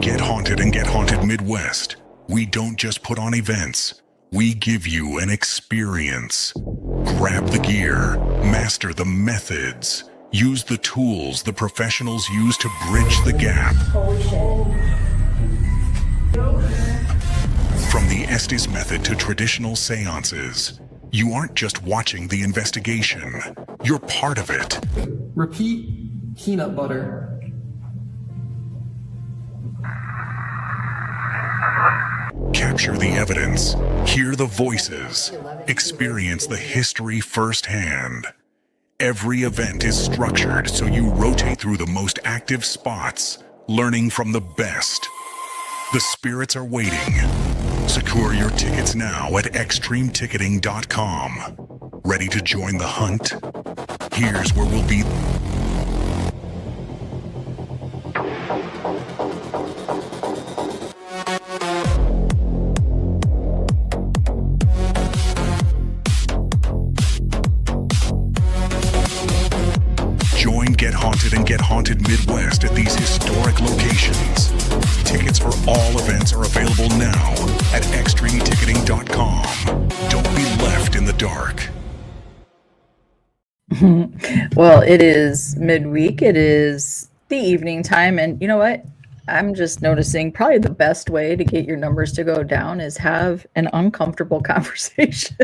Get Haunted and Get Haunted Midwest. We don't just put on events, we give you an experience. Grab the gear, master the methods, use the tools the professionals use to bridge the gap. From the Estes method to traditional seances, you aren't just watching the investigation, you're part of it. Repeat peanut butter. Capture the evidence, hear the voices, experience the history firsthand. Every event is structured so you rotate through the most active spots, learning from the best. The spirits are waiting. Secure your tickets now at extremeticketing.com. Ready to join the hunt? Here's where we'll be. Join Get Haunted and Get Haunted Midwest at these historic locations. Tickets for all events are available now at extremeticketing.com. Don't be left in the dark. Well, it is midweek. It is the evening time. And you know what? I'm just noticing probably the best way to get your numbers to go down is have an uncomfortable conversation.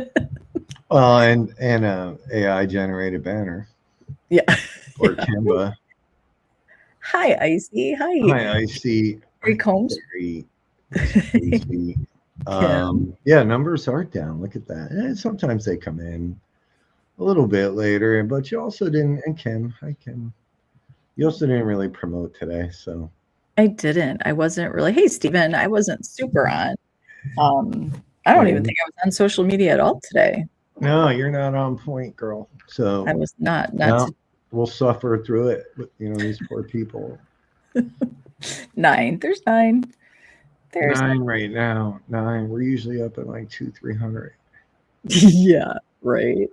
Well, and a AI generated banner. Yeah. Or Canva. Hi, Icy. Hi. Hi, Icy. Very Combs. Yeah, numbers are down. Look at that. And sometimes they come in a little bit later, but you also didn't. And Kim, hi Kim. You also didn't really promote today, so. I didn't. I wasn't really. Hey, Steven, I wasn't super on. I don't even think I was on social media at all today. No, you're not on point, girl. So I was not. We'll suffer through it. You know, these poor people. 9. There's 9. There's 9 right now. 9. We're usually up at like 200-300. Yeah, right.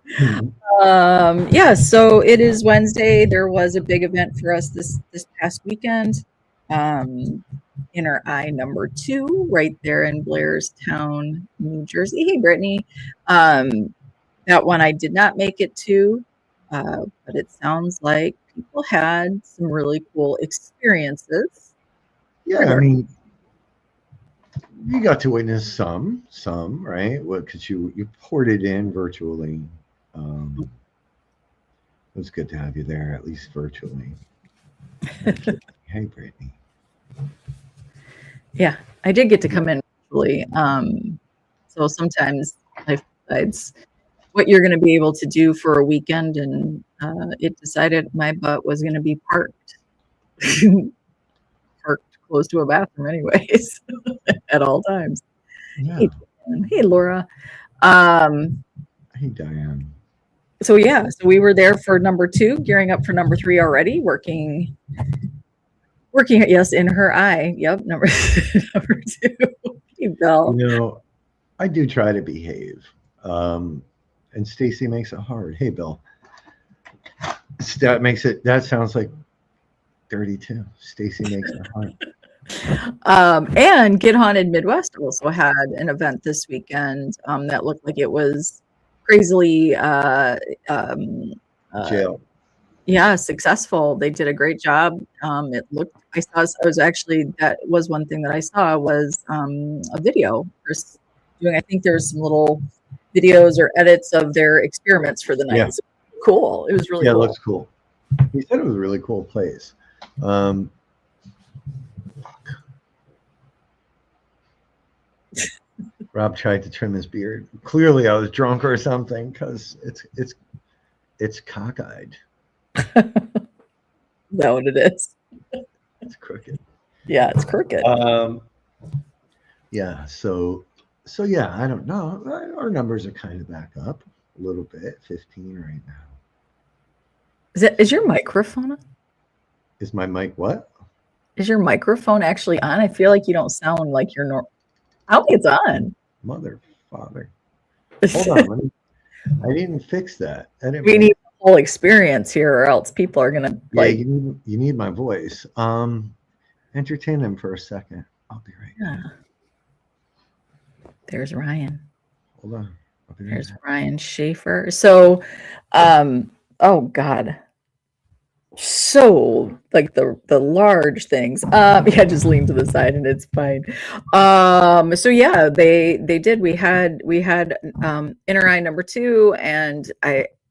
Yeah, so it is Wednesday. There was a big event for us this past weekend. Inner Eye number 2, right there in Blairstown, New Jersey. Hey, Brittany. That one I did not make it to, but it sounds like people had some really cool experiences. Yeah, I mean, you got to witness some, right? Well, because you poured it in virtually. It was good to have you there, at least virtually. Hey, Brittany. Yeah, I did get to come in virtually. So sometimes life decides what you're going to be able to do for a weekend, and it decided my butt was going to be parked close to a bathroom anyways at all times. Yeah. Hey, Laura. Hey, Diane. So yeah, so we were there for number 2, gearing up for number 3 already, working yes, in her eye. Yep, number 2. Hey, Bill. You know, I do try to behave. And Stacy makes it hard. Hey, Bill. That sounds like 32. Stacy makes it hard. And Get Haunted Midwest also had an event this weekend that looked like it was crazily Jail. Yeah, successful. They did a great job. That was one thing that I saw was a video. I think there's some little videos or edits of their experiments for the night. Yeah. So cool. It was really cool. Yeah, it looks cool. He said it was a really cool place. Rob tried to trim his beard. Clearly, I was drunk or something because it's cockeyed. Is that what it is? It's crooked. Yeah, it's crooked. Yeah. So yeah, I don't know. Our numbers are kind of back up a little bit. 15 right now. Is your microphone on? Is my mic what? Is your microphone actually on? I feel like you don't sound like you're normal. I don't think it's on. Mother, father. Hold on. I didn't fix that. We need the whole experience here, or else people are gonna you need my voice. entertain them for a second. I'll be right Yeah. back. There's Ryan. Hold on. I'll be right There's back. Ryan Schaefer. So, oh God. So like the large things. Yeah, just lean to the side and it's fine. So yeah, they did. We had inner eye number 2, and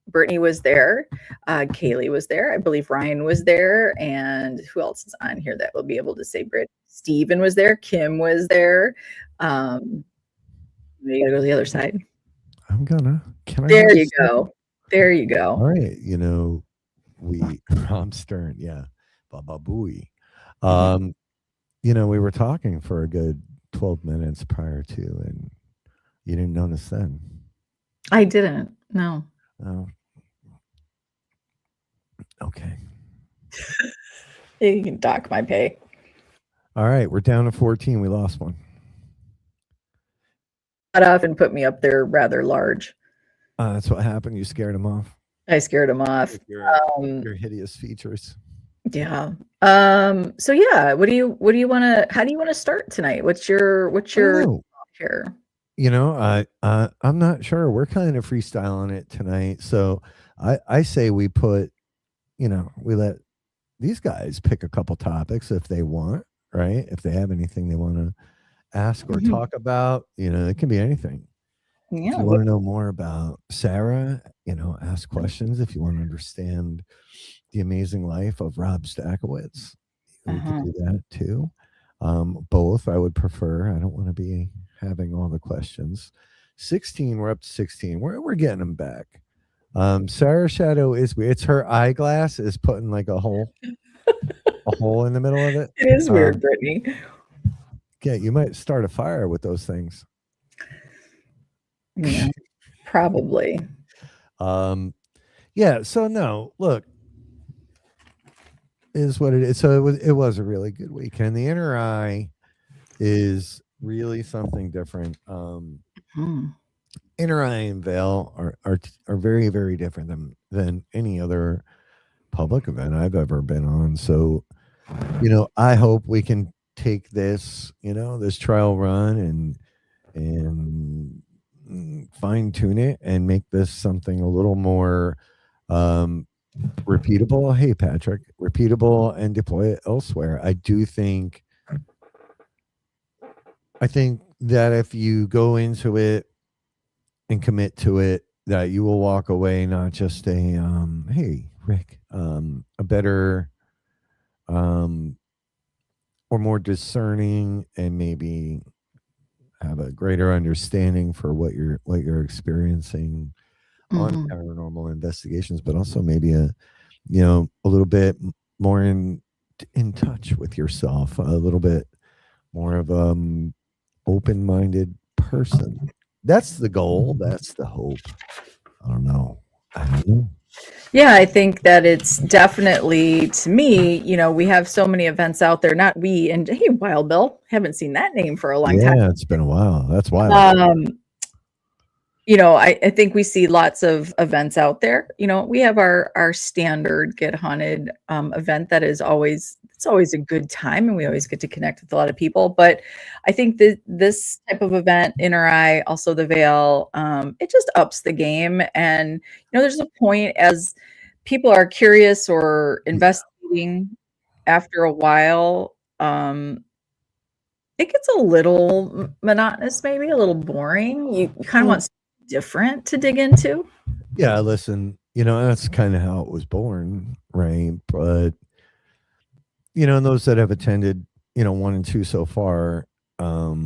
Brittany was there, Kaylee was there, I believe Ryan was there, and who else is on here that will be able to say Brit? Steven was there, Kim was there. You gotta go to the other side. Can I There have a you second? go. There you All go. right. Rob Stern, yeah. Baba Booey. Mhm. We were talking for a good 12 minutes prior to, and you didn't notice then. I didn't. No. Oh, okay. You can dock my pay. All right. We're down to 14. We lost one. Cut off and put me up there rather large. That's what happened. You scared him off. I scared him off. With your hideous features. Yeah. So yeah, what do you want to, how do you want to start tonight? What's your here? I'm not sure. We're kind of freestyling it tonight. So I say we put, we let these guys pick a couple topics if they want, right? If they have anything they want to ask or talk about, it can be anything. Yeah. If you want to know more about Sarah, ask questions. If you want to understand the amazing life of Rob Stackowitz, we can do that too. Both I would prefer. I don't want to be having all the questions. 16, we're up to 16. We're getting them back. Sarah Shadow it's her eyeglass is putting like a hole in the middle of it. It is weird, Brittany. Yeah, you might start a fire with those things. Yeah, probably. Yeah, so no, look, is what it is. So it was a really good weekend. The inner eye is really something different. Inner eye and veil are very, very different than any other public event I've ever been on. So, I hope we can take this, this trial run and fine tune it and make this something a little more repeatable. Hey, Patrick, repeatable and deploy it elsewhere. I think that if you go into it and commit to it, that you will walk away not just a hey, Rick, a better or more discerning, and maybe have a greater understanding for what you're experiencing on paranormal investigations, but also maybe a little bit more in touch with yourself, a little bit more of open-minded person. That's the goal. That's the hope. I don't know. Yeah, I think that it's definitely, to me, we have so many events out there, not we, and hey, Wild Bill, haven't seen that name for a long time. Yeah, it's been a while. That's wild. I think we see lots of events out there. We have our standard Get Haunted event that is always, it's always a good time, and we always get to connect with a lot of people. But I think that this type of event, Inner Eye, also the Veil, it just ups the game. And there's a point as people are curious or investigating after a while. It gets a little monotonous, maybe a little boring. You kind of want something different to dig into. Yeah, listen, that's kind of how it was born, right? But and those that have attended 1 and 2 so far, so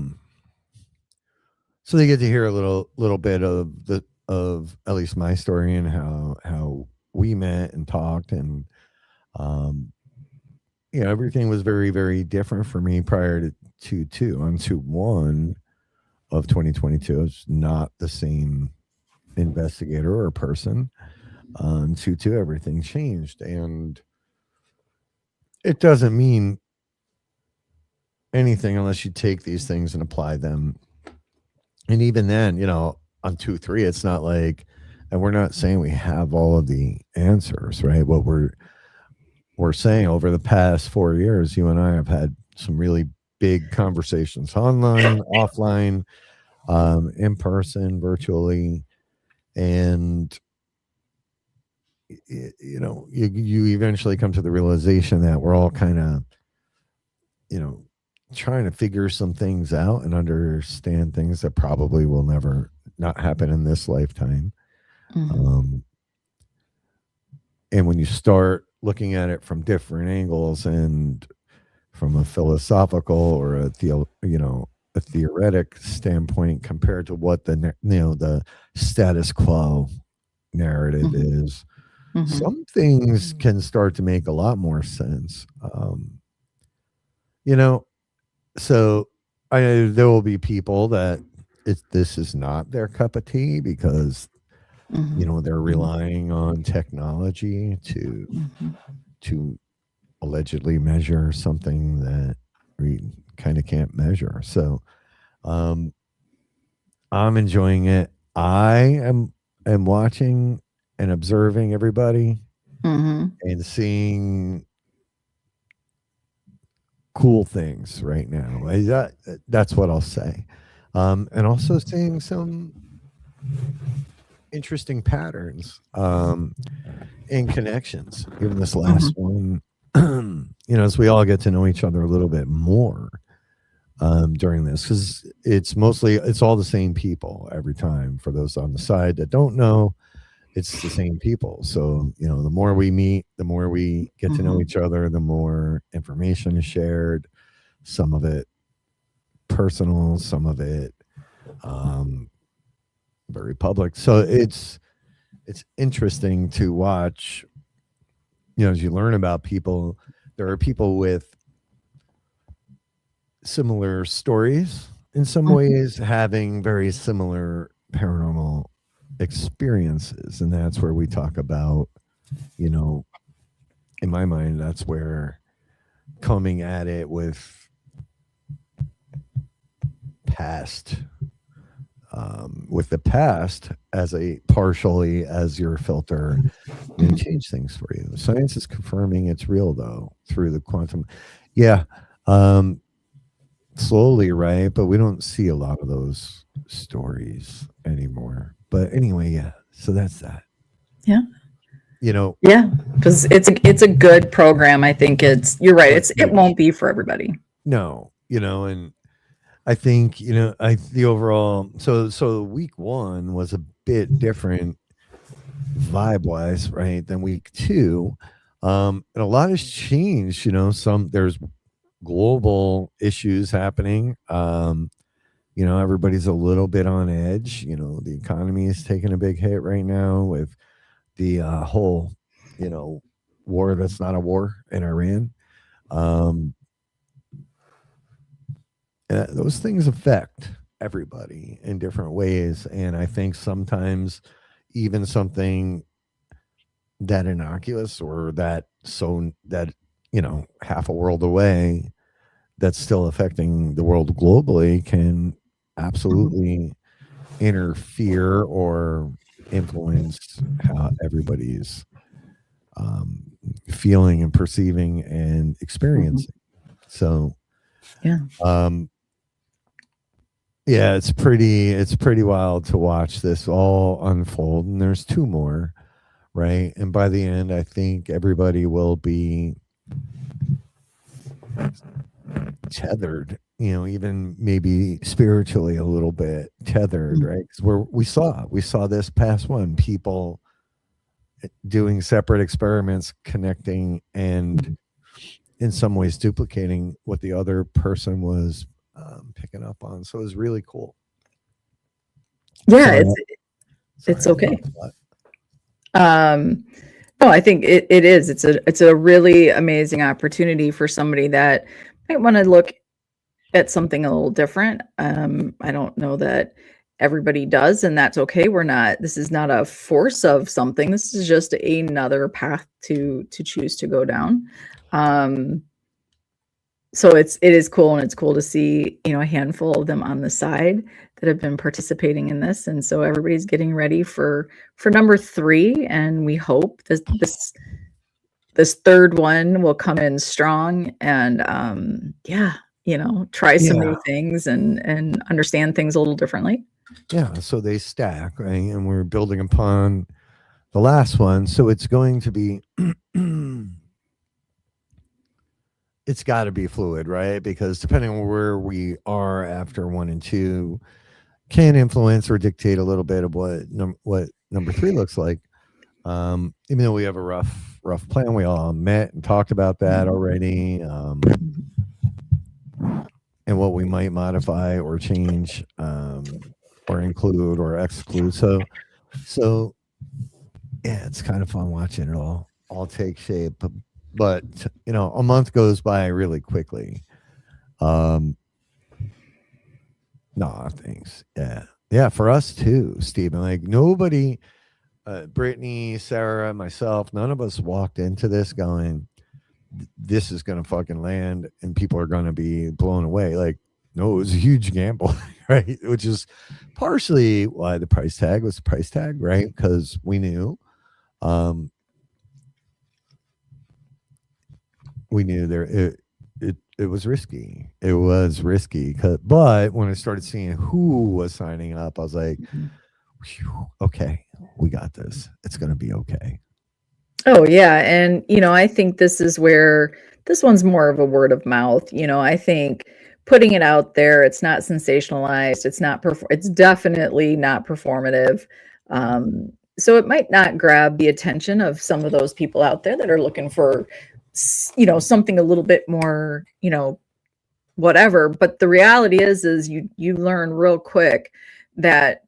they get to hear a little bit of at least my story and how we met and talked, and everything was very, very different for me prior to 2. On 1 of 2022, I was not the same investigator or person. On 2, everything changed, and it doesn't mean anything unless you take these things and apply them. And even then, on 2, 3, it's not like, and we're not saying we have all of the answers, right? What we're saying, over the past 4 years, you and I have had some really big conversations online, offline, in person, virtually, and you know, you eventually come to the realization that we're all kind of, you know, trying to figure some things out and understand things that probably will never not happen in this lifetime. And when you start looking at it from different angles and from a philosophical or a theoretic standpoint compared to what the status quo narrative is, some things can start to make a lot more sense. You know, so there will be people that this is not their cup of tea because you know they're relying on technology to allegedly measure something that we kind of can't measure. So I'm enjoying it. I am watching and observing everybody and seeing cool things right now. That's what I'll say. And also seeing some interesting patterns and connections. Even this last one, you know, as we all get to know each other a little bit more during this, because it's all the same people every time. For those on the side that don't know, it's the same people. So, you know, the more we meet, the more we get to know each other, the more information is shared, some of it personal, some of it very public. So it's interesting to watch, you know, as you learn about people. There are people with similar stories in some ways, having very similar paranormal experiences, and that's where we talk about, you know, in my mind, that's where coming at it with the past as a partially as your filter and change things for you. Science is confirming it's real though through the quantum. Yeah. Slowly, right? But we don't see a lot of those stories anymore. But anyway, yeah. So that's that. Yeah. You know, yeah, because it's a good program. I think you're right. It won't be for everybody. No, you know, and I think, you know, the overall so week 1 was a bit different vibe wise, right, than week 2. And a lot has changed, you know, there's global issues happening. You know, everybody's a little bit on edge. You know, the economy is taking a big hit right now with the whole, you know, war that's not a war in Iran. Those things affect everybody in different ways. And I think sometimes even something that innocuous or that, you know, half a world away, that's still affecting the world globally can absolutely interfere or influence how everybody's feeling and perceiving and experiencing. So yeah, yeah, it's pretty wild to watch this all unfold. And there's 2 more, right? And by the end, I think everybody will be tethered, you know, even maybe spiritually a little bit tethered, right? Because we saw this past one, people doing separate experiments, connecting, and in some ways duplicating what the other person was picking up on. So it was really cool. Yeah, it's okay. No, I think it is. It's a really amazing opportunity for somebody that might want to look at something a little different. I don't know that everybody does, and that's okay. This is not a force of something. This is just another path to choose to go down. So it is cool, and it's cool to see, you know, a handful of them on the side that have been participating in this. And so everybody's getting ready for number 3. And we hope this this third one will come in strong and try some new things and understand things a little differently. Yeah, so they stack, right? And we're building upon the last one. So it's going to be it's got to be fluid, right? Because depending on where we are after 1 and 2 can influence or dictate a little bit of what number 3 looks like. Even though we have a rough plan, we all met and talked about that already, and what we might modify or change, or include or exclude. So yeah, it's kind of fun watching it all take shape. But a month goes by really quickly. No, thanks. Yeah, for us too, Stephen. Like nobody. Brittany, Sarah, myself, none of us walked into this going, this is going to fucking land and people are going to be blown away. Like, no, it was a huge gamble, right? Which is partially why the price tag was the price tag, right? Because we knew there it was risky. It was risky, but when I started seeing who was signing up, I was like, okay, we got this. It's going to be okay. Oh yeah, and I think this is where this one's more of a word of mouth. I think putting it out there, it's not sensationalized. It's definitely not performative. So it might not grab the attention of some of those people out there that are looking for something a little bit more, whatever. But the reality is you learn real quick that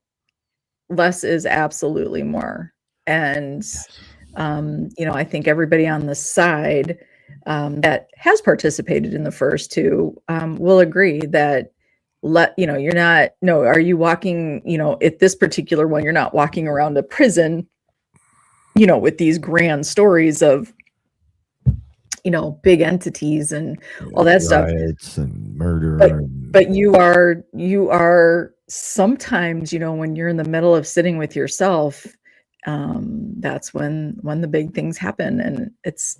less is absolutely more. And I think everybody on the side that has participated in the first two will agree that you're not, no, are you walking, at this particular one, you're not walking around a prison, with these grand stories of, big entities and all that stuff. Riots and murder. But you are sometimes, when you're in the middle of sitting with yourself, that's when the big things happen. And it's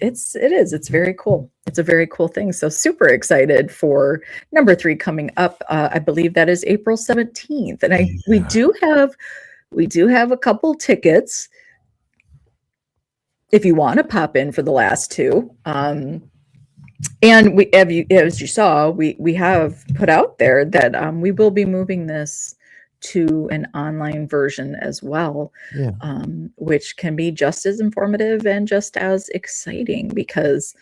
very cool. It's a very cool thing. So super excited for number 3 coming up. I believe that is April 17th. And we do have a couple tickets if you want to pop in for the last 2. And as you saw, we have put out there that we will be moving this to an online version as well, which can be just as informative and just as exciting, because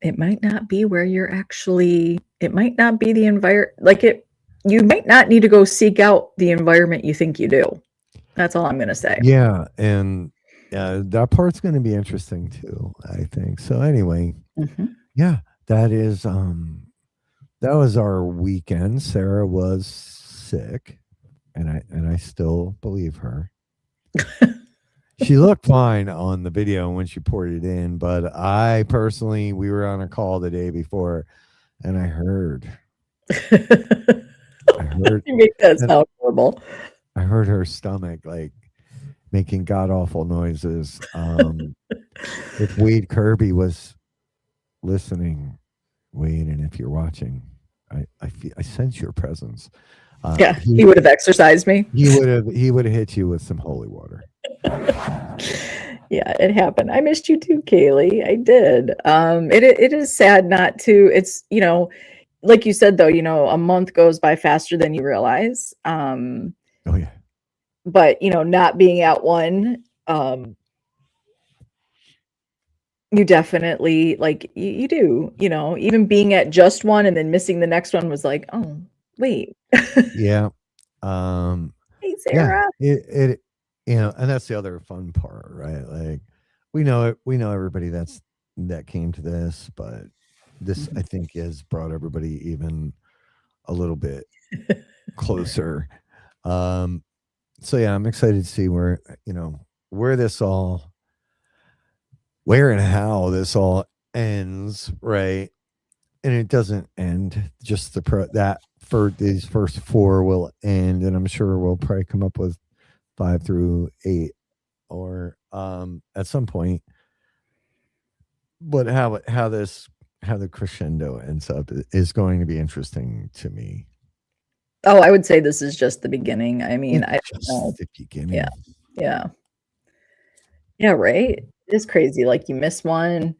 it might not be where you're actually, it might not be the environment, you might not need to go seek out the environment you think you do. That's all I'm going to say. Yeah. And that part's going to be interesting too, I think. So anyway, that is, that was our weekend. Sarah was sick, and I still believe her. She looked fine on the video when she poured it in, but I personally, we were on a call the day before, and I heard you make that sound horrible. I heard her stomach like making god awful noises. If Wade Kirby was listening, Wade, and if you're watching, I sense your presence. He would have exercised me. He would have hit you with some holy water. Yeah, it happened. I missed you too, Kaylee. I did. It is sad not to. It's like you said though. A month goes by faster than you realize. Oh yeah. But not being at one, you definitely you do. Even being at just one and then missing the next one was like, oh wait. Yeah. Hey Sarah. Yeah, it and that's the other fun part, right? Like we know everybody that came to this, but this I think has brought everybody even a little bit closer. So yeah, I'm excited to see where and how this all ends, right? And it doesn't end. Just that for these first 4 will end, and I'm sure we'll probably come up with 5 through 8, or at some point. but how the crescendo ends up is going to be interesting to me. Oh, I would say this is just the beginning. I mean, I It's don't know. just the beginning. Yeah. Yeah. Yeah, right? It is crazy, like, you miss one.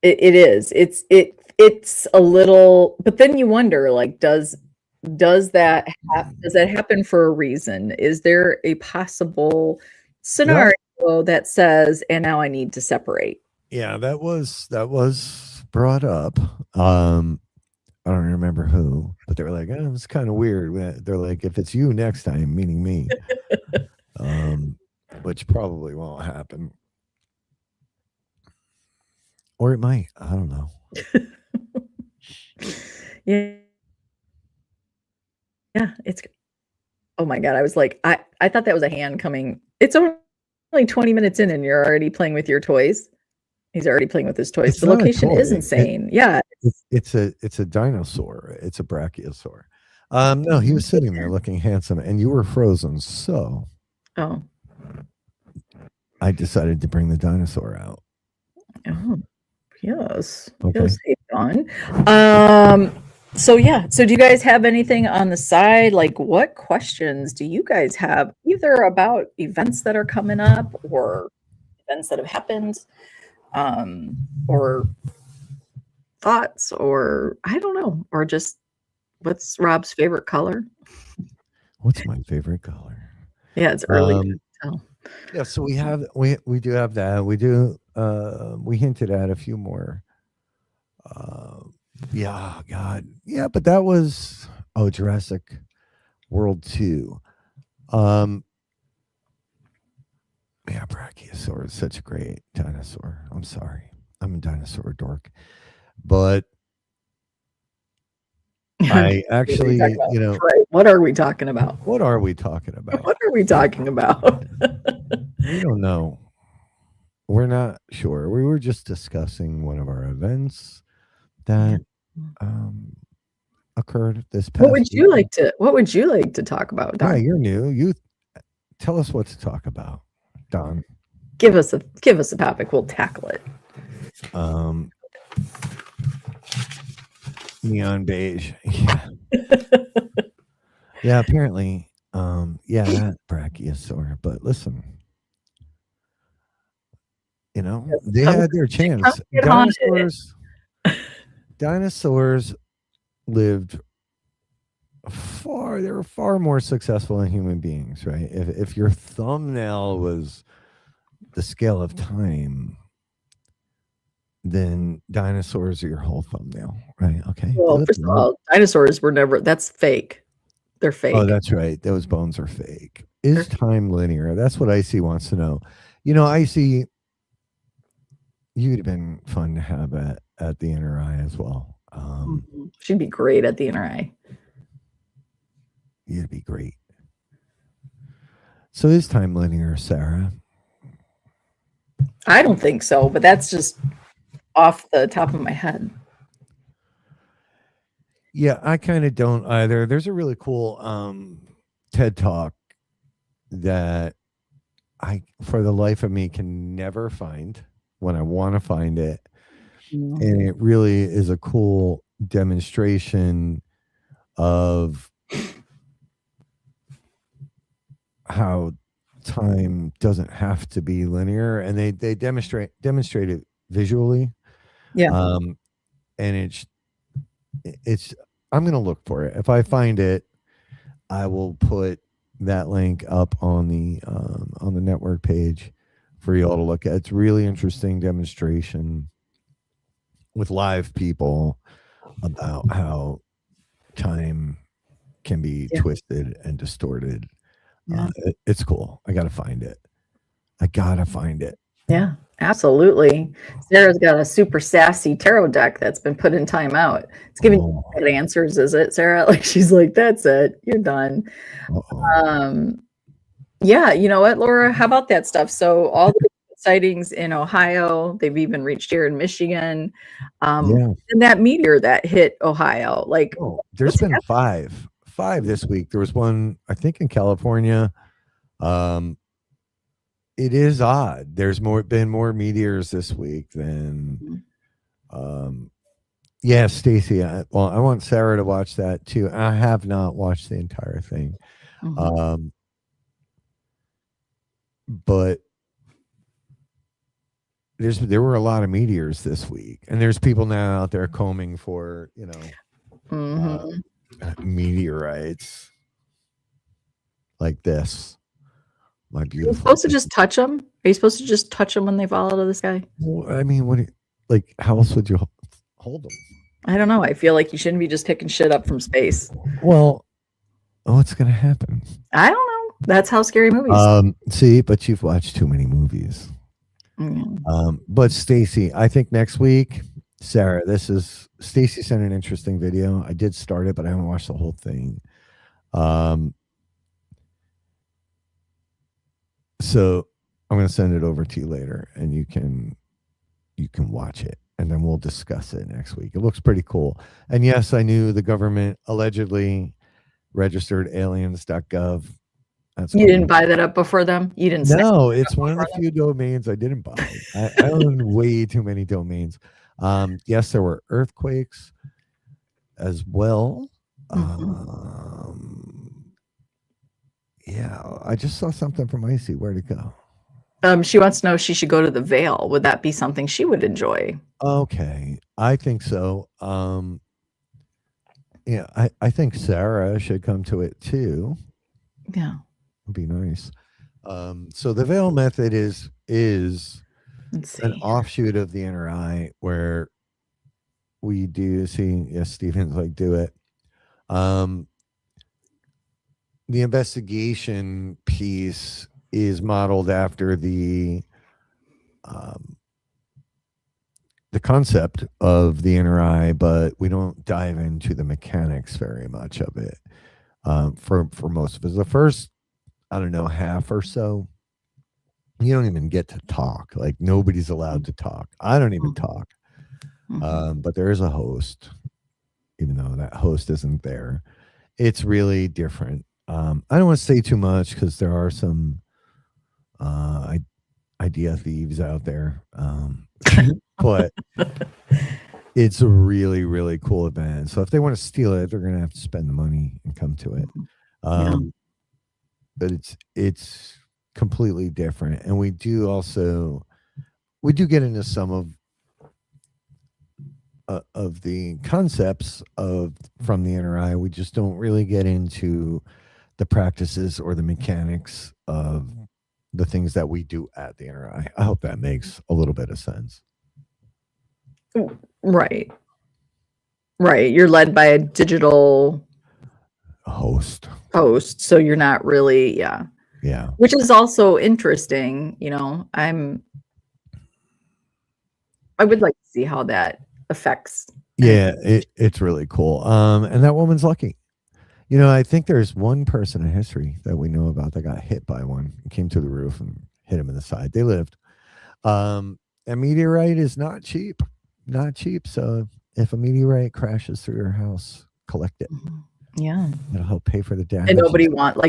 It is. It's a little, but then you wonder, like, does that does that happen for a reason? Is there a possible Well, scenario that says, "And now I need to separate"? yeah, that was brought up. I don't remember who, but they were like, "Oh, it's kind of weird." They're like, "If it's you next time," meaning me, um, which probably won't happen, or it might. I don't know. Yeah. Yeah, it's oh my god, I was like, I thought that was a hand coming. It's only 20 minutes in and you're already playing with your toys. He's already playing with his toys. It's The not a location is toy. insane. Yeah. It's a dinosaur. It's a brachiosaur. No, he was sitting there looking handsome, and you were frozen. So Oh. I decided to bring the dinosaur out. Oh. Yes. Okay. Yes, hey, Dawn. So yeah. So do you guys have anything on the side? Like, what questions do you guys have either about events that are coming up or events that have happened? Or thoughts, or I don't know, or just what's Rob's favorite color? What's my favorite color? Yeah, it's early to Um, tell. yeah, so we do have that. We do we hinted at a few more. Uh, yeah, God. Yeah, but that was Jurassic World 2. Um yeah, Brachiosaur is such a great dinosaur. I'm sorry. I'm a dinosaur dork. But I What are we talking actually, about? Right. What are we talking about? what are we talking about? What are we talking about? We don't know. We're not sure. We were just discussing one of our events Yeah. that um, occurred this What past would you week. like to talk about, Yeah, Don? you're new. You tell us what to talk about, Don. Give us a topic. We'll tackle it. Um, neon beige. Yeah. Yeah, apparently. Yeah, that brachiosaur. But listen, they Come had their come chance. get haunted. Dinosaurs lived they were far more successful than human beings, right? If your thumbnail was the scale of time, then dinosaurs are your whole thumbnail, right? Okay. Well, Good. first of all, dinosaurs were never that's fake. They're fake. Oh, that's right. Those bones are fake. Is time linear? That's what Icy wants to know. Icy, you'd have been fun to have at the NRI as well. She'd be great at the NRI. You'd be great. So is time linear, Sarah? I don't think so, but that's just off the top of my head. Yeah, I kind of don't either. There's a really cool TED Talk that I, for the life of me, can never find when I want to find it. And it really is a cool demonstration of how time doesn't have to be linear, and they demonstrate it visually. Yeah. And it's I'm gonna look for it. If I find it, I will put that link up on the network page for you all to look at. It's really interesting demonstration with live people about how time can be twisted and distorted. Yeah. It's cool. I gotta find it. Yeah, absolutely. Sarah's got a super sassy tarot deck that's been put in timeout. It's giving you bad answers, is it, Sarah? Like, she's like, that's it. You're done. Yeah, you know what, Laura? How about that stuff? So all the sightings in Ohio, they've even reached here in Michigan. And that meteor that hit Ohio, like, there's been five this week. There was one, I think, in California. it is odd. There's been more meteors this week than yeah, Stacy. I want Sarah to watch that too. I have not watched the entire thing. But there were a lot of meteors this week, and there's people now out there combing for, meteorites like this. My Are you beautiful. supposed to just touch them? Are you supposed to just touch them when they fall out of the sky? Well, I mean, like, how else would you hold them? I don't know. I feel like you shouldn't be just picking shit up from space. Well, what's going to happen? I don't know. That's how scary movies. See, but you've watched too many movies. But Stacy, I think next week, Sarah, Stacy sent an interesting video. I did start it, but I haven't watched the whole thing. So I'm going to send it over to you later, and you can watch it, and then we'll discuss it next week. It looks pretty cool. And yes, I knew the government allegedly registered aliens.gov. You didn't buy that up before them? You didn't? No, it's one of the few domains I didn't buy. I own way too many domains. Yes, there were earthquakes as well. Yeah, I just saw something from Icy. Where'd it go? She wants to know if she should go to the Veil. Would that be something she would enjoy? Okay, I think so. Yeah, I think Sarah should come to it too. Yeah. It'd be nice. So the Veil method is an offshoot of the inner eye, where we do see, yes, Stephen's like, do it. The investigation piece is modeled after the concept of the inner eye, but we don't dive into the mechanics very much of it. For most of us, the first, I don't know, half or so, you don't even get to talk. Like, nobody's allowed to talk. I don't even talk. But there is a host, even though that host isn't there. It's really different. I don't want to say too much because there are some idea thieves out there. But it's a really, really cool event. So if they want to steal it, they're going to have to spend the money and come to it. But it's completely different. And we do get into some of the concepts from the inner eye. We just don't really get into the practices or the mechanics of the things that we do at the inner eye. I hope that makes a little bit of sense. Right. You're led by a digital host. So you're not really, yeah. Which is also interesting. I would like to see how that affects. Yeah, it's really cool. And that woman's lucky. I think there's one person in history that we know about that got hit by one. It came to the roof and hit him in the side. They lived. A meteorite is not cheap. So if a meteorite crashes through your house, collect it. Yeah. It'll help pay for the damage. And nobody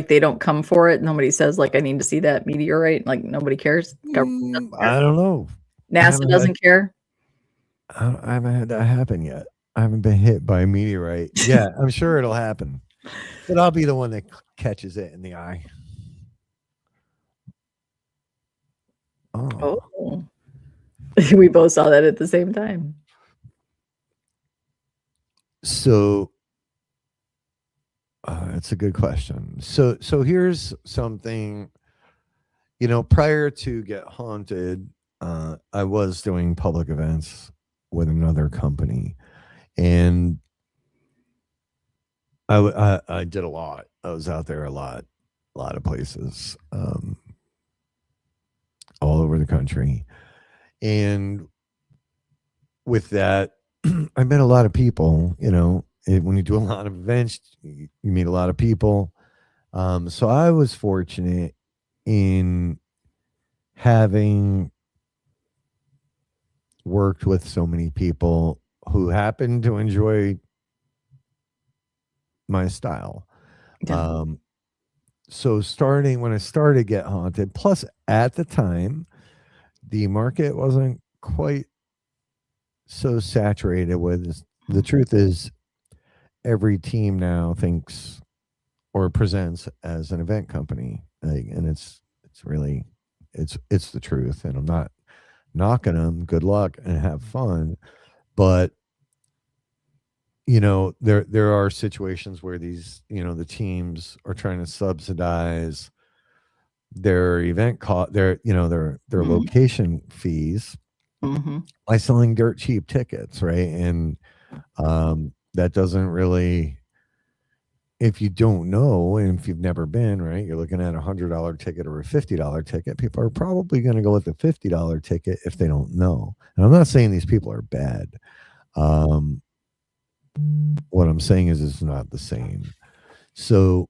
they don't come for it. Nobody says, I need to see that meteorite. Like, nobody cares. I don't know. NASA doesn't care. I haven't had that happen yet. I haven't been hit by a meteorite. Yeah, I'm sure it'll happen. But I'll be the one that catches it in the eye. Oh. We both saw that at the same time. So it's a good question. So here's something, prior to Get Haunted, I was doing public events with another company, and I did a lot. I was out there a lot of places, all over the country. And with that, I met a lot of people. When you do a lot of events, you meet a lot of people. So I was fortunate in having worked with so many people who happened to enjoy my style. So starting when I started Get Haunted, plus at the time, the market wasn't quite so saturated with. The truth is, every team now thinks or presents as an event company, and it's really it's the truth. And I'm not knocking them. Good luck and have fun, but there are situations where these the teams are trying to subsidize their event cost, their Mhm. location fees Mhm. by selling dirt cheap tickets, right? And that doesn't really, if you don't know and if you've never been, right, you're looking at $100 ticket or a $50 ticket. People are probably going to go with the $50 ticket if they don't know. And I'm not saying these people are bad. Um, what I'm saying is it's not the same. So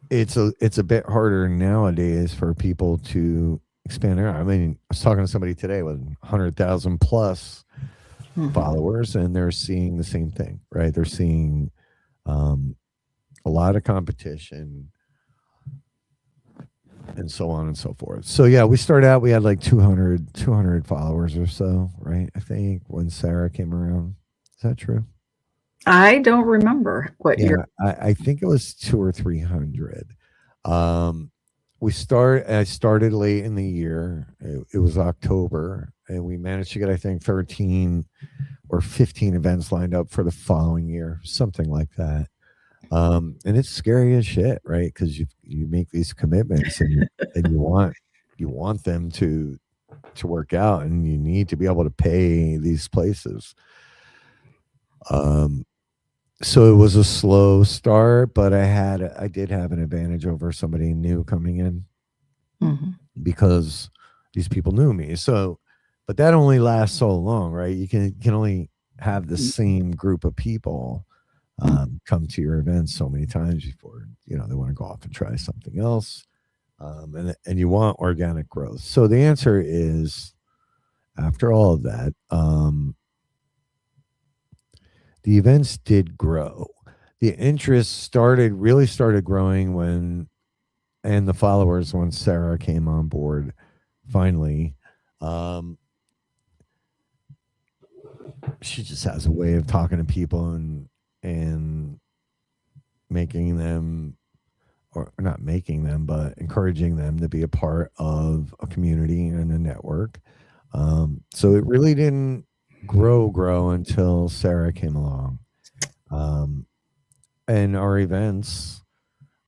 it's a bit harder nowadays for people to expand their. I mean, I was talking to somebody today with 100,000 plus Mhm. followers, and they're seeing the same thing, right? They're seeing um, a lot of competition and so on and so forth. So yeah, we started out, we had like 200 followers or so, right? I think when Sarah came around. Is that true? I don't remember what you're. Yeah, I think it was 200 or 300. Um, I started late in the year. It was October, and we managed to get, I think, 13 or 15 events lined up for the following year, something like that. And it's scary as shit, right? Because you make these commitments, and you want them to work out, and you need to be able to pay these places. Um, so it was a slow start, but I did have an advantage over somebody new coming in Mhm. because these people knew me. So, but that only lasts so long, right? You can only have the same group of people come to your events so many times before they want to go off and try something else, and you want organic growth. So the answer is, after all of that, the events did grow. The interest really started growing and the followers when Sarah came on board finally. Um, she just has a way of talking to people and making them, or not making them, but encouraging them to be a part of a community and a network. So it really didn't grow until Sarah came along. Um, and our events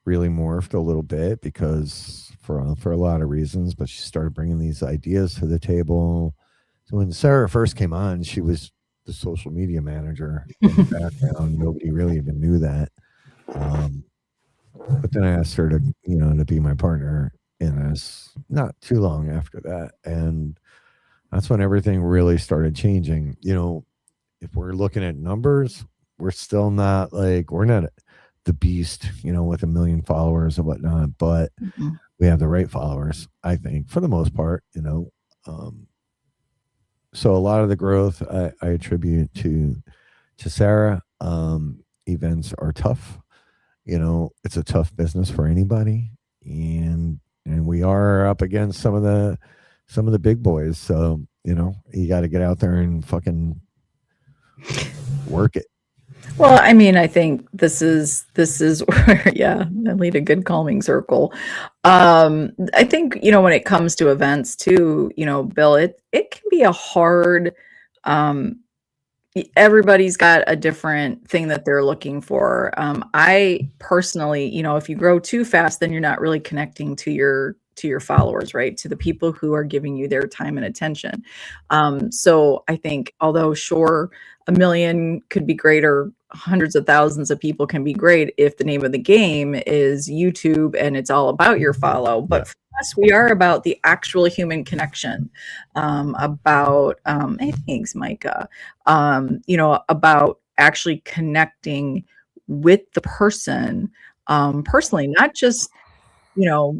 really morphed a little bit because for a lot of reasons, but she started bringing these ideas to the table. So when Sarah first came on, she was the social media manager in the background. Nobody really even knew that. Um, but then I asked her to be my partner in this not too long after that. And that's when everything really started changing. If we're looking at numbers, we're not the beast, with a million followers and whatnot, but Mhm. we have the right followers, I think, for the most part. Um, so a lot of the growth I attribute to Sarah. Events are tough. It's a tough business for anybody, and we are up against some of the big boys. So you got to get out there and fucking work it. Well, I mean, I think this is where, yeah, I lead a good calming circle. I think, when it comes to events too, Bill, it can be a hard, um, everybody's got a different thing that they're looking for. I personally, if you grow too fast, then you're not really connecting to your followers, right? To the people who are giving you their time and attention. So I think, although sure, a million could be great, or hundreds of thousands of people can be great if the name of the game is YouTube and it's all about your follow. Yeah. But for us, we are about the actual human connection, about, hey, thanks, Micah, about actually connecting with the person, personally, not just, you know,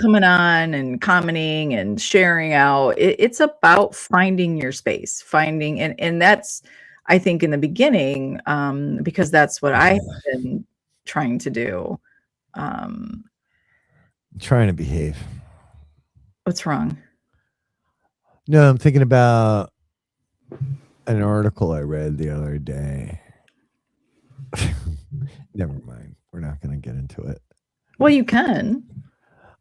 coming on and commenting and sharing out. It's about finding your space, finding, and that's, I think, in the beginning, because that's what I have been. trying to do. Trying to behave. What's wrong? No, I'm thinking about an article I read the other day. Never mind. We're not going to get into it. Well, you can.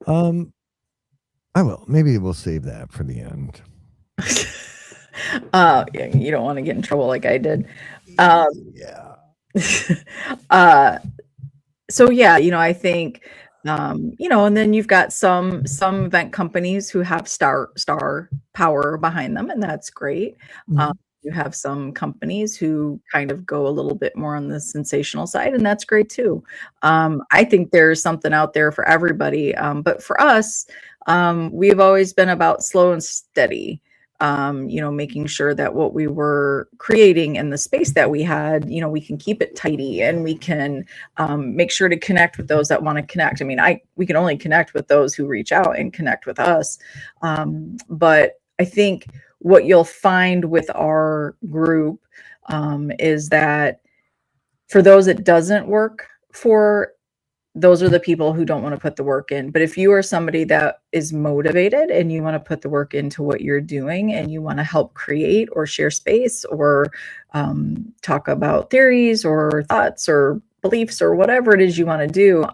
I will. Maybe we'll save that for the end. Yeah, you don't want to get in trouble like I did. Yeah. So yeah, I think, and then you've got some event companies who have star power behind them, and that's great. You have some companies who kind of go a little bit more on the sensational side, and that's great too. I think there's something out there for everybody. But for us, we've always been about slow and steady. Making sure that what we were creating in the space that we had, we can keep it tidy, and we can make sure to connect with those that want to connect. I mean, we can only connect with those who reach out and connect with us. But I think what you'll find with our group is that for those it doesn't work for, those are the people who don't want to put the work in. But if you are somebody that is motivated and you want to put the work into what you're doing, and you want to help create or share space or talk about theories or thoughts or beliefs or whatever it is you want to do,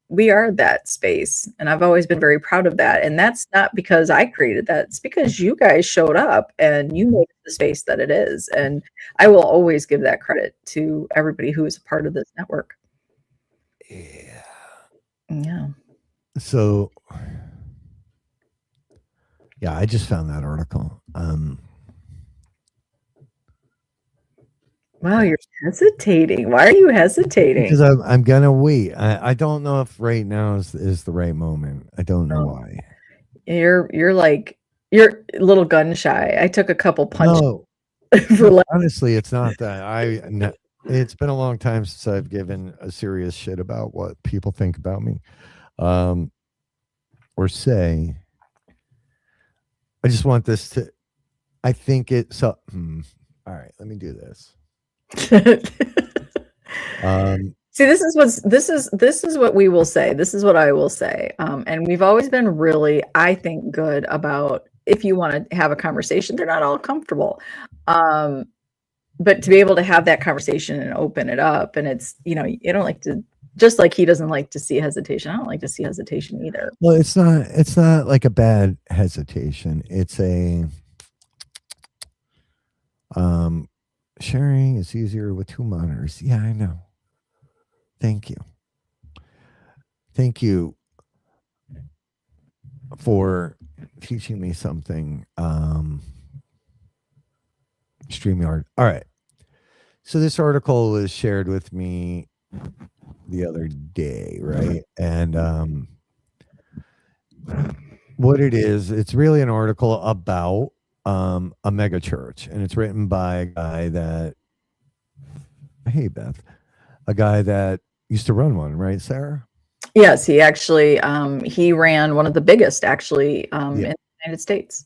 we are that space. And I've always been very proud of that. And that's not because I created that. It's because you guys showed up and you made the space that it is. And I will always give that credit to everybody who is a part of this network. Yeah. So, yeah, I just found that article. Wow, you're hesitating. Why are you hesitating? Because I'm gonna wait. I don't know if right now is the right moment. I don't know why. You're a little gun shy. I took a couple punches. No, honestly, it's not that. It's been a long time since I've given a serious shit about what people think about me, or say. I just want this to. I think it. So, all right, let me do this. See, this is what we will say. This is what I will say. And we've always been really, I think, good about, if you want to have a conversation, they're not all comfortable. But to be able to have that conversation and open it up, and it's, you don't like to, just like he doesn't like to see hesitation. I don't like to see hesitation either. Well, it's not like a bad hesitation. It's a, sharing is easier with two monitors. Yeah, I know. Thank you. Thank you for teaching me something. StreamYard. All right. So this article was shared with me the other day, right? And what it is, it's really an article about a mega church, and it's written by a guy that, hey Beth, a guy that used to run one, right, Sarah? Yes, he actually he ran one of the biggest actually in the United States.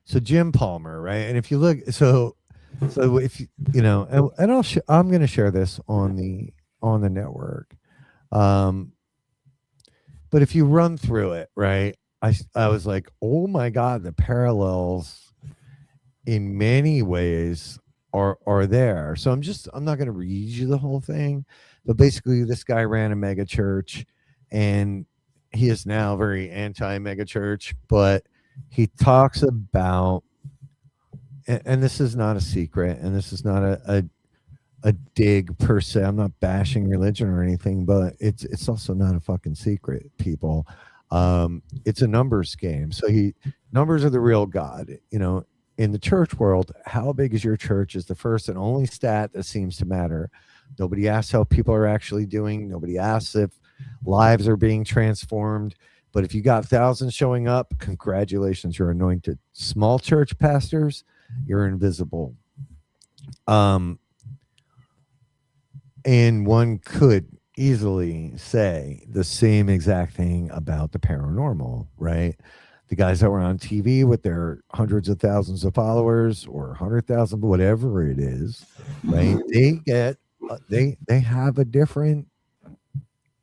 So Jim Palmer, right? And if you look, so if and I'm going to share this on the network, but if you run through it, right, I was like, oh my God, the parallels in many ways are there. So I'm not going to read you the whole thing, but basically this guy ran a mega church, and he is now very anti mega church, but he talks about, and this is not a secret, and this is not a dig per se. I'm not bashing religion or anything, but it's also not a fucking secret, people. It's a numbers game. So numbers are the real God, in the church world. How big is your church is the first and only stat that seems to matter. Nobody asks how people are actually doing. Nobody asks if lives are being transformed. But if you got thousands showing up, congratulations, you're anointed. Small church pastors, you're invisible. And one could easily say the same exact thing about the paranormal, right? The guys that were on TV with their hundreds of thousands of followers, or 100,000, whatever it is, right? They get, they have a different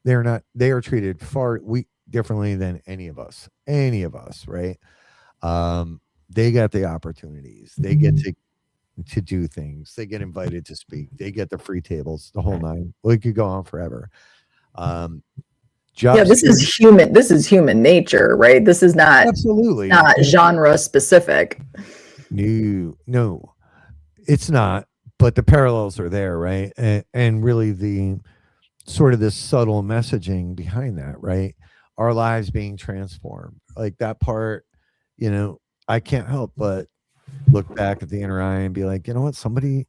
they are treated far differently than any of us, right? They get the opportunities, they get to do things, they get invited to speak, they get the free tables, the whole nine. We could go on forever. Yeah, this is human nature, right? This is not absolutely not genre specific. No, it's not, but the parallels are there, right? And really the sort of this subtle messaging behind that, right? Our lives being transformed, like that part, I can't help but look back at the inner eye and be like, you know what, somebody's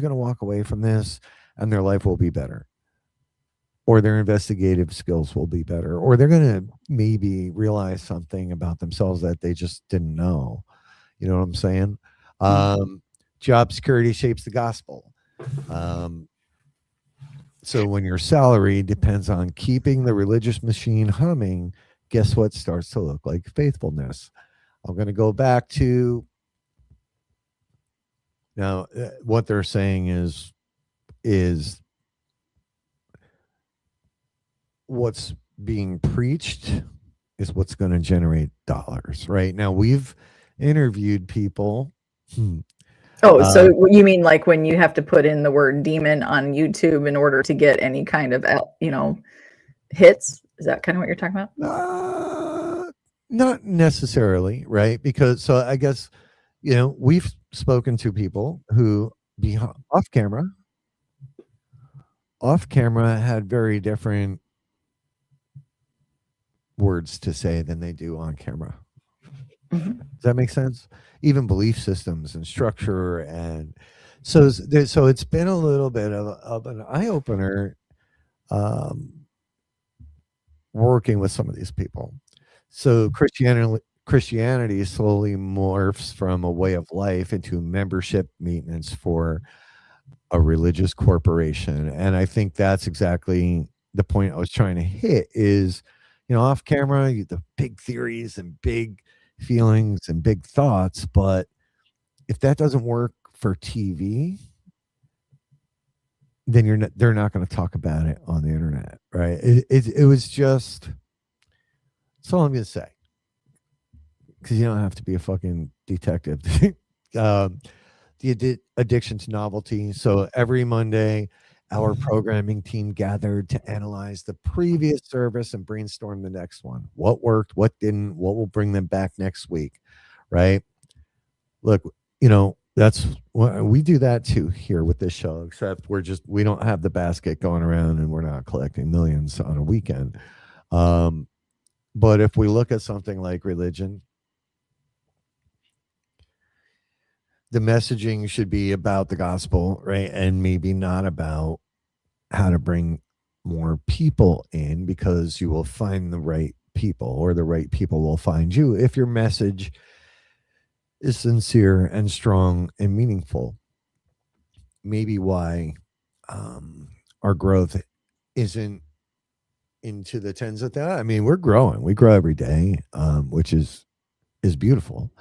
going to walk away from this and their life will be better, or their investigative skills will be better, or they're going to maybe realize something about themselves that they just didn't know. You know what I'm saying? Job security shapes the gospel. So when your salary depends on keeping the religious machine humming, guess what starts to look like faithfulness? I'm going to go back to now. What they're saying is what's being preached is what's going to generate dollars. Right now, we've interviewed people. Oh, so you mean like when you have to put in the word demon on YouTube in order to get any kind of, hits? Is that kind of what you're talking about? Not necessarily, right? Because so I guess, we've spoken to people who off camera had very different words to say than they do on camera. Does that make sense? Even belief systems and structure, and so it's been a little bit of an eye opener, working with some of these people. So Christianity slowly morphs from a way of life into membership maintenance for a religious corporation, and I think that's exactly the point I was trying to hit. Is off camera, the big theories and big feelings and big thoughts, but if that doesn't work for TV, then they're not going to talk about it on the internet, right? It was just, that's all I'm going to say, because you don't have to be a fucking detective. The addiction to novelty. So every Monday, our programming team gathered to analyze the previous service and brainstorm the next one. What worked, what didn't, what will bring them back next week, right? Look, that's what we do that too here with this show, except we don't have the basket going around and we're not collecting millions on a weekend. But if we look at something like religion, the messaging should be about the gospel, right? And maybe not about how to bring more people in, because you will find the right people, or the right people will find you if your message is sincere and strong and meaningful. Maybe why our growth isn't into the tens of thousands. I mean, we're growing. We grow every day, which is beautiful.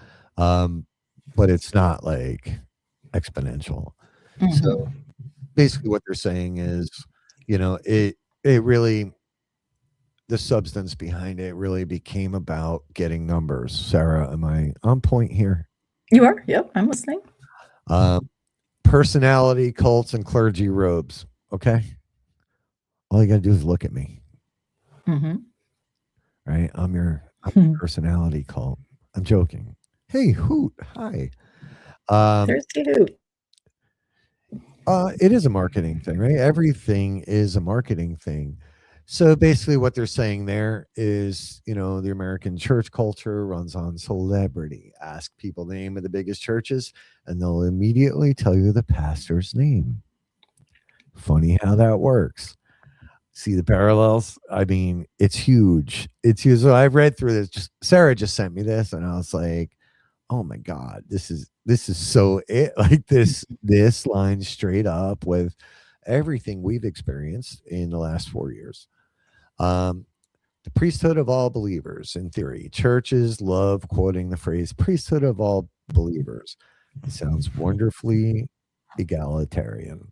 But it's not like exponential. So basically what they're saying is, it really, the substance behind it really became about getting numbers. Sarah, am I on point here? You are? Yep, I'm listening. Personality, cults, and clergy robes. Okay. All you got to do is look at me. Right? I'm your personality cult. I'm joking. Hey, Hoot. Hi. There's the Hoot. It is a marketing thing, right? Everything is a marketing thing. So basically what they're saying there is, the American church culture runs on celebrity. Ask people the name of the biggest churches and they'll immediately tell you the pastor's name. Funny how that works. See the parallels? I mean, it's huge. It's huge. So I've read through this. Sarah just sent me this and I was like, oh my God, this is so it. Like this lines straight up with everything we've experienced in the last 4 years. The priesthood of all believers, in theory. Churches love quoting the phrase priesthood of all believers. It sounds wonderfully egalitarian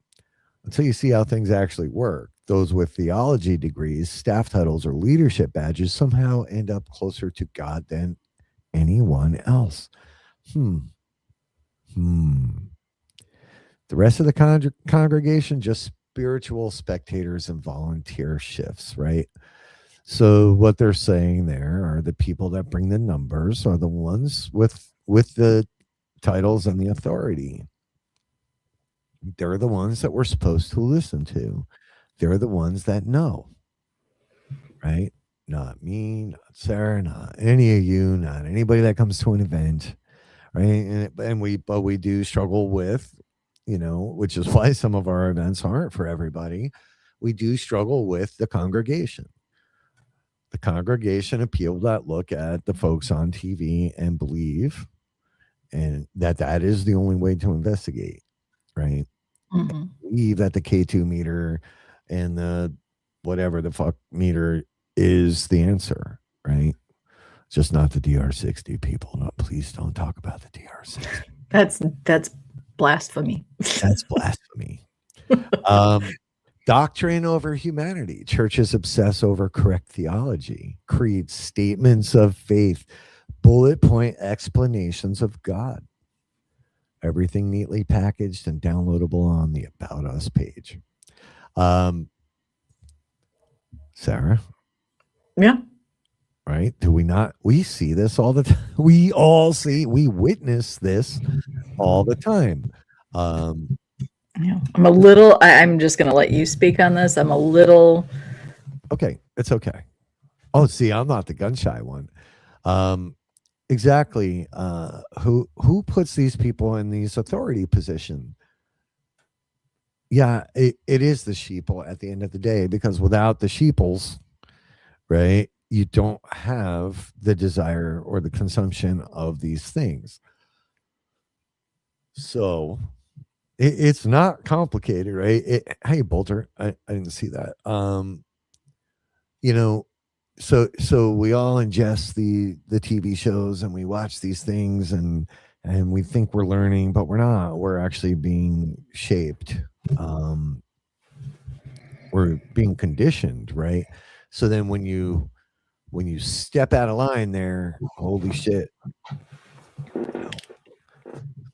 until you see how things actually work. those with theology degrees, staff titles, or leadership badges somehow end up closer to God than anyone else. The rest of the congregation, just spiritual spectators and volunteer shifts, right? So what they're saying there are the people that bring the numbers are the ones with the titles and the authority. They're the ones that we're supposed to listen to. They're the ones that know, right? Not me, not Sarah, not any of you, not anybody that comes to an event, right? But we do struggle with, which is why some of our events aren't for everybody. We do struggle with the congregation. The congregation of people that look at the folks on TV and believe, and that is the only way to investigate, right? Mm-hmm. Believe that the K2 meter and the whatever the fuck meter is the answer, right? Just not the DR60 people. No, please don't talk about the DR60. That's blasphemy. That's blasphemy. Doctrine over humanity. Churches obsess over correct theology, creeds, statements of faith, bullet point explanations of God. Everything neatly packaged and downloadable on the About Us page. Sarah? Yeah. Right? Do we not? We see this all the time. We witness this all the time. Yeah. I'm just going to let you speak on this. I'm a little. Okay. It's okay. Oh, see, I'm not the gun shy one. Exactly. Who puts these people in these authority position? Yeah, it is the sheeple at the end of the day, because without the sheeples, right, you don't have the desire or the consumption of these things. So it's not complicated, right? Hey, Bolter, I didn't see that. So we all ingest the TV shows and we watch these things and we think we're learning, but we're not. We're actually being shaped. We're being conditioned, right? So then when you step out of line there, holy shit,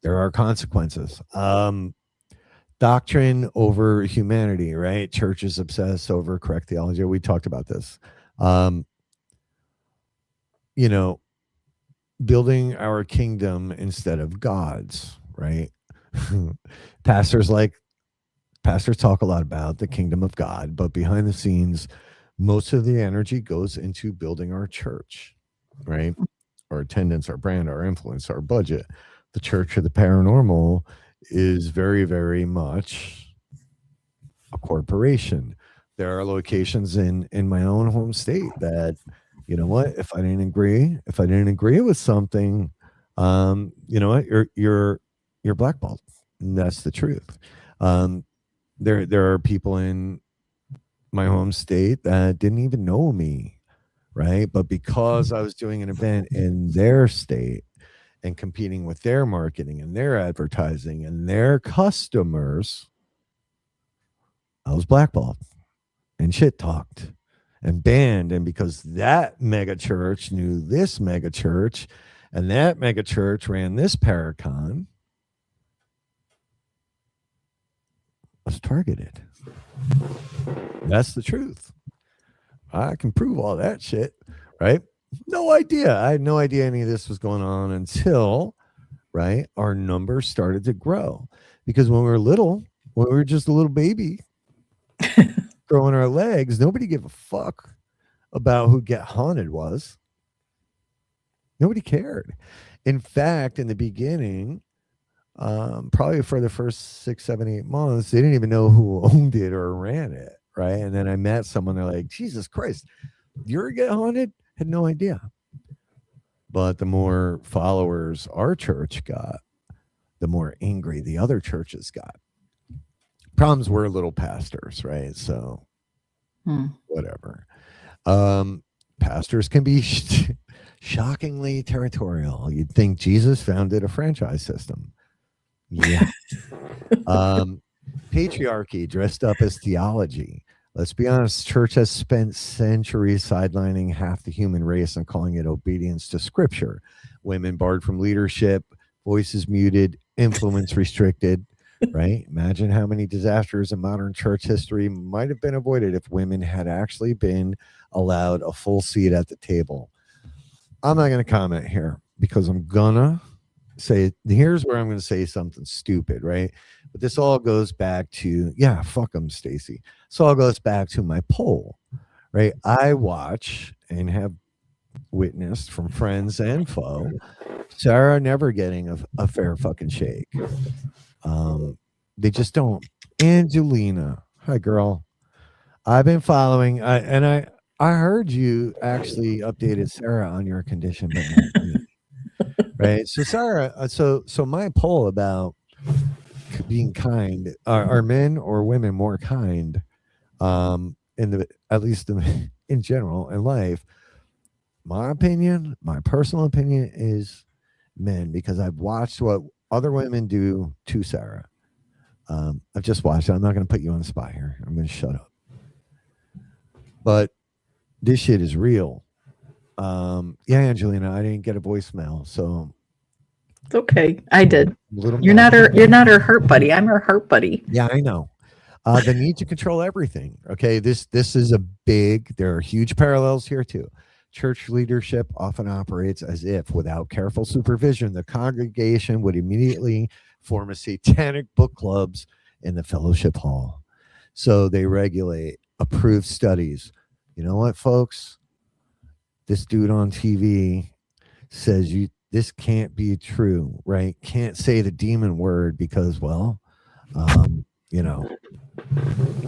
there are consequences. Doctrine over humanity, right? Churches obsess over correct theology. We talked about this. Building our kingdom instead of God's, right? Pastors talk a lot about the kingdom of God, but behind the scenes, most of the energy goes into building our church, right? Our attendance, our brand, our influence, our budget. The Church of the Paranormal is very, very much a corporation. There are locations in my own home state that, you know what, if I didn't agree with something, you know what, you're blackballed. And that's the truth. There are people in my home state that didn't even know me, right? But because I was doing an event in their state and competing with their marketing and their advertising and their customers, I was blackballed and shit talked and banned. And because that mega church knew this mega church and that mega church ran this Paracon, I was targeted. That's the truth. I can prove all that shit, right? No idea. I had no idea any of this was going on until, right, our numbers started to grow. Because when we were little, when we were just a little baby growing our legs, nobody gave a fuck about who Get Haunted was. Nobody cared. In fact, in the beginning, probably for the first 6, 7, 8 months, they didn't even know who owned it or ran it, right? And then I met someone, they're like, Jesus Christ, you're Get Haunted? Had no idea. But the more followers our church got, the more angry the other churches got. Problems were little pastors, right? So whatever. Pastors can be shockingly territorial. You'd think Jesus founded a franchise system. Yeah. Patriarchy dressed up as theology. Let's be honest, church has spent centuries sidelining half the human race and calling it obedience to scripture. Women barred from leadership, voices muted, influence restricted, right? Imagine how many disasters in modern church history might have been avoided if women had actually been allowed a full seat at the table. I'm not going to comment here because I'm gonna say, here's where I'm going to say something stupid, right? But this all goes back to, yeah, fuck them, Stacy. This all goes back to my poll, right? I watch and have witnessed from friends and foe Sarah never getting a fair fucking shake. They just don't. Angelina, hi girl. I've been following, I heard you actually updated Sarah on your condition, but not me. Right. So Sarah, so my poll about being kind, are men or women more kind, in the, at least in general in life? My opinion, my personal opinion is men, because I've watched what other women do to Sarah. I've just watched it. I'm not going to put you on the spot here. I'm going to shut up. But this shit is real. Yeah, Angelina, I didn't get a voicemail, so It's okay. I did. little You're not her heart buddy. I'm her heart buddy. Yeah, I know. The need to control everything. Okay, this is a big. There are huge parallels here too. Church leadership often operates as if, without careful supervision, the congregation would immediately form a satanic book clubs in the fellowship hall. So they regulate, approve studies. You know what, folks? This dude on TV says this can't be true, right? Can't say the demon word because, well, you know,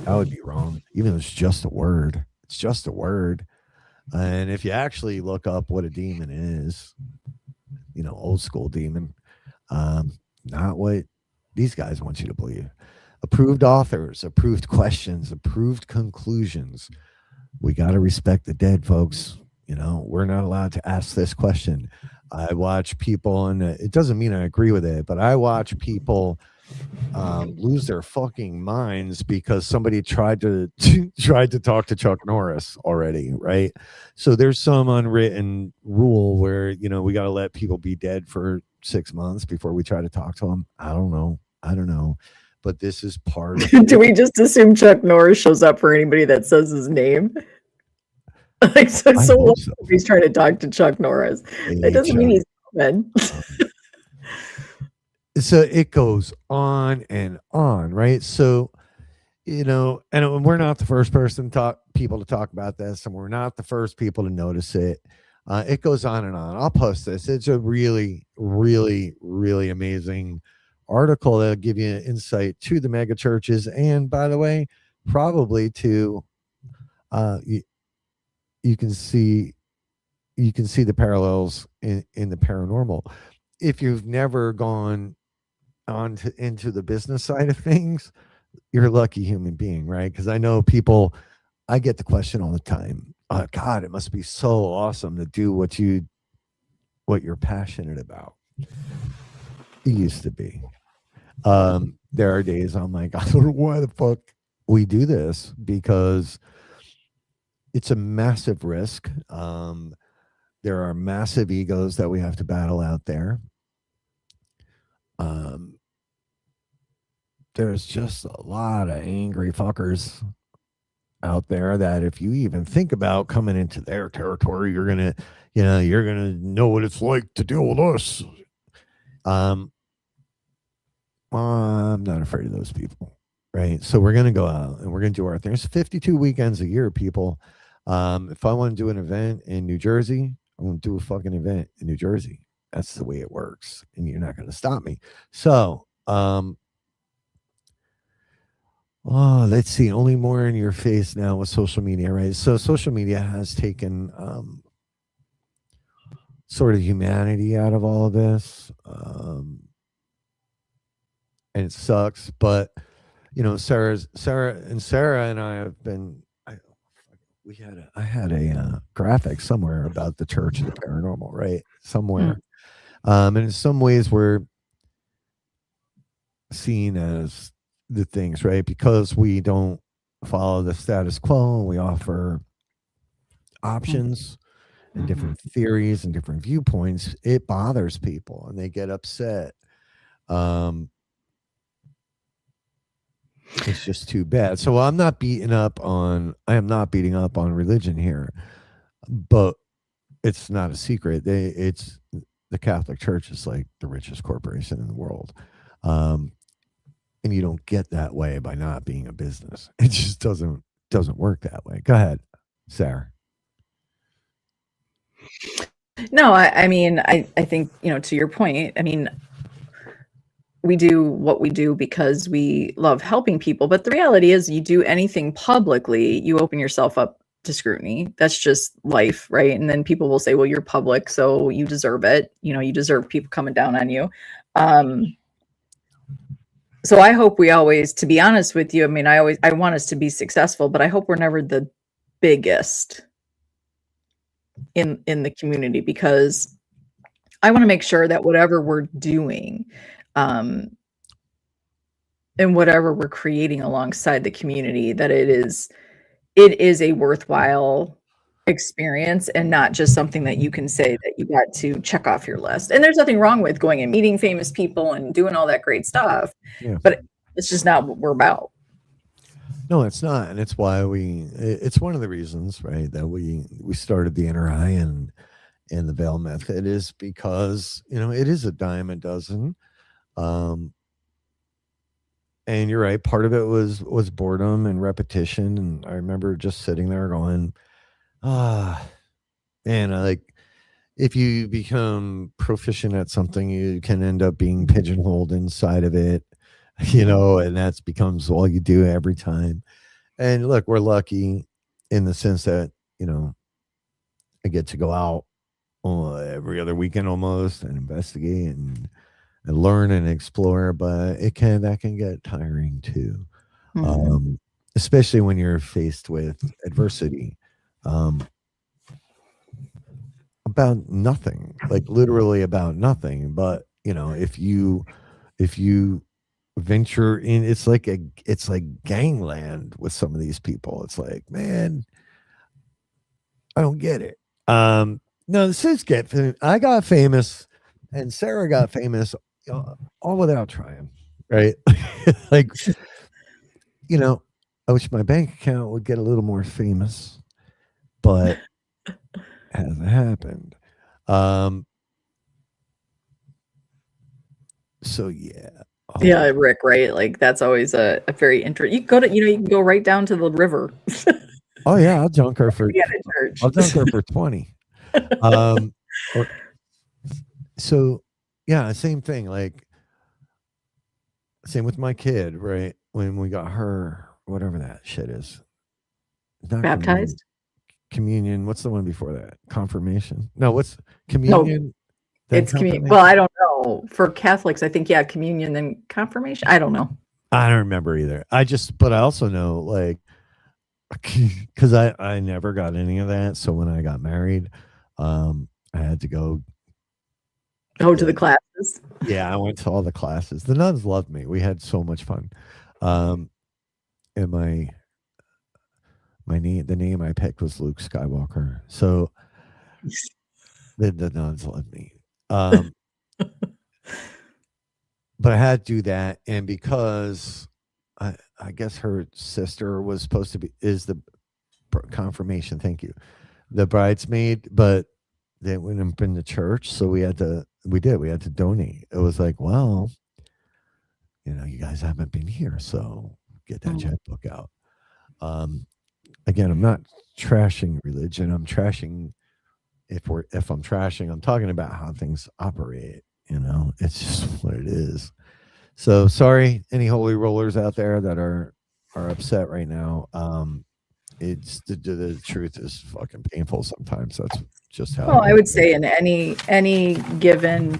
that would be wrong. Even though it's just a word. It's just a word. And if you actually look up what a demon is, you know, old school demon, not what these guys want you to believe. Approved authors, approved questions, approved conclusions. We got to respect the dead, folks. You know, we're not allowed to ask this question. I watch people, and it doesn't mean I agree with it, but I watch people lose their fucking minds because somebody tried to talk to Chuck Norris already, right? So there's some unwritten rule where, you know, we got to let people be dead for 6 months before we try to talk to them. I don't know, but this is part of Do we just assume Chuck Norris shows up for anybody that says his name? Like, so he's trying to talk to Chuck Norris. That doesn't mean he's coming. So it goes on and on, right? So, you know, and we're not the first people to talk about this, and we're not the first people to notice it. It goes on and on. I'll post this. It's a really, really, really amazing article that'll give you an insight to the mega churches, and by the way, probably to you can see the parallels in the paranormal. If you've never gone into the business side of things, you're a lucky human being, right? Because I know people, I get the question all the time, God, it must be so awesome to do what you're passionate about. It used to be. There are days I'm like, I don't know why the fuck we do this, because it's a massive risk. There are massive egos that we have to battle out there. There's just a lot of angry fuckers out there that if you even think about coming into their territory, you're gonna know what it's like to deal with us. I'm not afraid of those people, right? So we're gonna go out and we're gonna do our thing. There's 52 weekends a year, people. If I want to do an event in New Jersey, I'm gonna do a fucking event in New Jersey. That's the way it works, and you're not gonna stop me. So let's see. Only more in your face now with social media, right? So social media has taken sort of humanity out of all of this, and it sucks. But you know, Sarah and I have been. I had a graphic somewhere about the Church of the Paranormal, right? Somewhere, and in some ways we're seen as the things, right? Because we don't follow the status quo. We offer options and different theories and different viewpoints. It bothers people and they get upset. It's just too bad. So I am not beating up on religion here, but it's not a secret. The Catholic Church is like the richest corporation in the world. And you don't get that way by not being a business. It just doesn't work that way. Go ahead, Sarah. No, I mean, I think, to your point, I mean, we do what we do because we love helping people. But the reality is, you do anything publicly, you open yourself up to scrutiny. That's just life, right? And then people will say, well, you're public, so you deserve it. You deserve people coming down on you. So I hope we always, to be honest with you, I mean, I want us to be successful, but I hope we're never the biggest in the community, because I want to make sure that whatever we're doing, and whatever we're creating alongside the community, that it is a worthwhile experience and not just something that you can say that you got to check off your list. And there's nothing wrong with going and meeting famous people and doing all that great stuff, but it's just not what we're about. No, it's not. And it's why it's one of the reasons, right, that we started the NRI and the Veil Method, is because, it is a dime a dozen. And you're right. Part of it was boredom and repetition. And I remember just sitting there going, man, if you become proficient at something, you can end up being pigeonholed inside of it, and that becomes all you do every time. And look, we're lucky in the sense that, I get to go out every other weekend almost and investigate and learn and explore, but that can get tiring too. Especially when you're faced with adversity, about nothing, like literally about nothing. But if you venture in, it's like gangland with some of these people. It's like, man, I don't get it. No, this is I got famous and Sarah got famous all without trying, right? Like, I wish my bank account would get a little more famous, but hasn't happened. So yeah. Yeah, Rick, right? Like, that's always a very interesting. You can go right down to the river. Oh yeah, I'll dunk her for 20. So yeah, same thing. Like, same with my kid, right? When we got her, whatever that shit is, not baptized. Communion. What's the one before that? Confirmation. No, what's communion? No, it's communion. Well, I don't know. For Catholics, I think, yeah, communion, then confirmation. I don't know. I don't remember either. But I also know, like, because I never got any of that. So when I got married, I had to go to the classes. Yeah, I went to all the classes. The nuns loved me. We had so much fun. And the name I picked was Luke Skywalker. So the nuns loved me. But I had to do that, and because I guess her sister was supposed to is the confirmation. Thank you, the bridesmaid, but they wouldn't been to church, so we had to donate. It was like, well, you guys haven't been here, so get that checkbook out. Again, I'm not trashing religion. I'm trashing if I'm trashing, I'm talking about how things operate. It's just what it is. So sorry, any holy rollers out there that are upset right now. It's the truth is fucking painful sometimes. That's just how. Well, I would say in any given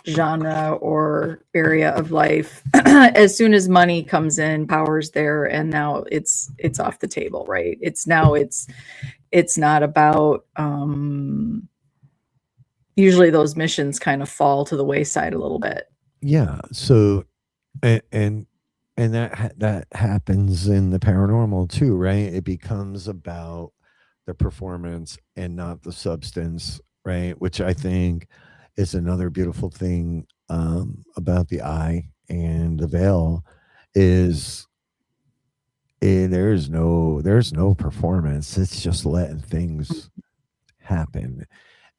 genre or area of life, as soon as money comes in, power's there, and now it's off the table, right? It's not about. Usually, those missions kind of fall to the wayside a little bit. Yeah. So, and and that happens in the paranormal too, right? It becomes about the performance and not the substance, right? Which I think is another beautiful thing about the eye and the veil is there's no performance. It's just letting things happen,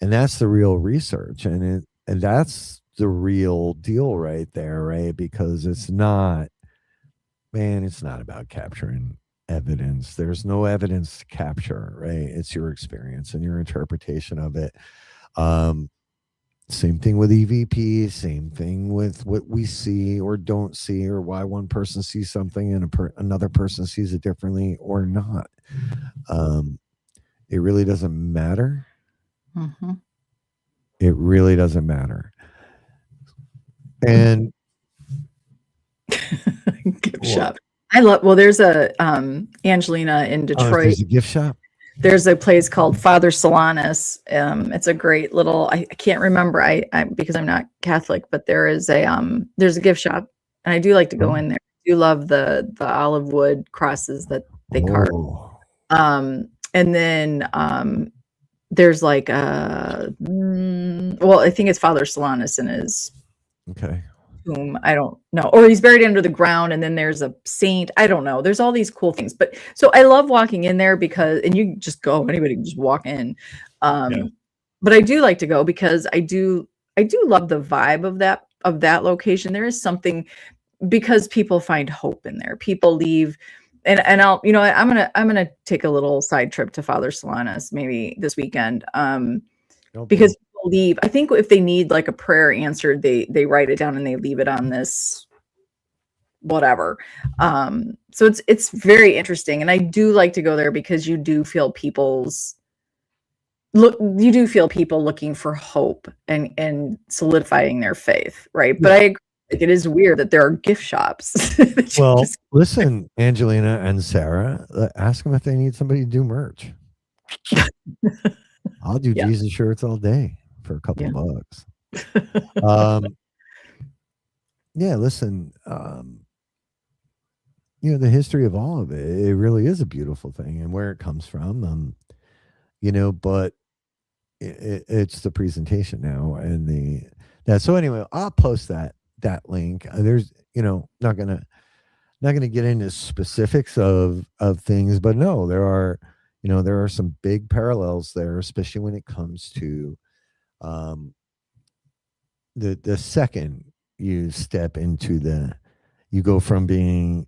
and that's the real research, and that's the real deal right there, right? Because it's not, man, it's not about capturing evidence. There's no evidence to capture, right? It's your experience and your interpretation of it. Um, Same thing with EVP, same thing with what we see or don't see, or why one person sees something and another person sees it differently or not. Um, it really doesn't matter. Mm-hmm. It really doesn't matter. And Gift what? shop. I love. Well, there's a Angelina in Oh, Detroit. there's a gift shop. There's a place called Father Solanus. It's a great little. I can't remember. I because I'm not Catholic, but there's a gift shop, and I do like to go Oh, in there. I do love the olive wood crosses that they carve. oh, And then there's like well, I think it's Father Solanus in his okay. tomb. I don't know. Or he's buried under the ground, and then there's a saint. I don't know. There's all these cool things. But so I love walking in there because, and you just go, anybody can just walk in. Yeah. But I do like to go because I do love the vibe of that location. There is something, because people find hope in there. People leave, and I'll, I'm gonna take a little side trip to Father Solanus maybe this weekend. Don't do Because it. people leave. I think if they need like a prayer answered, they write it down and they leave it on this whatever. So it's very interesting, and I do like to go there because you do feel people looking for hope and solidifying their faith, right? But Yeah. I agree, like, it is weird that there are gift shops that you Well, just listen, Angelina and Sarah, ask them if they need somebody to do merch. I'll do yeah, Jesus shirts all day for a couple yeah. bucks. Um, yeah, listen, the history of all of it, it really is a beautiful thing, and where it comes from, but it's the presentation now and the that. So anyway, I'll post that link. There's, not gonna get into specifics of things, but no, there are some big parallels there, especially when it comes to um, the second you step into you go from being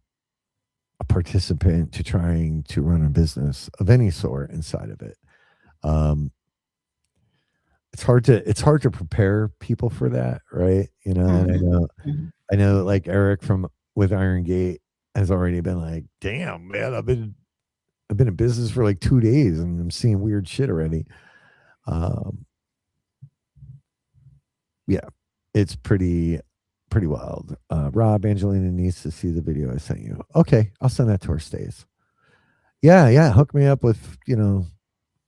a participant to trying to run a business of any sort inside of it. Um, it's hard to prepare people for that, right? And I Mhm, know mhm. I know like Eric from with Iron Gate has already been like, damn man, I've been in business for like 2 days and I'm seeing weird shit already. Um, yeah, it's pretty wild. Rob, Angelina needs to see the video I sent you. Okay, I'll send that to her stays. Yeah, yeah. Hook me up with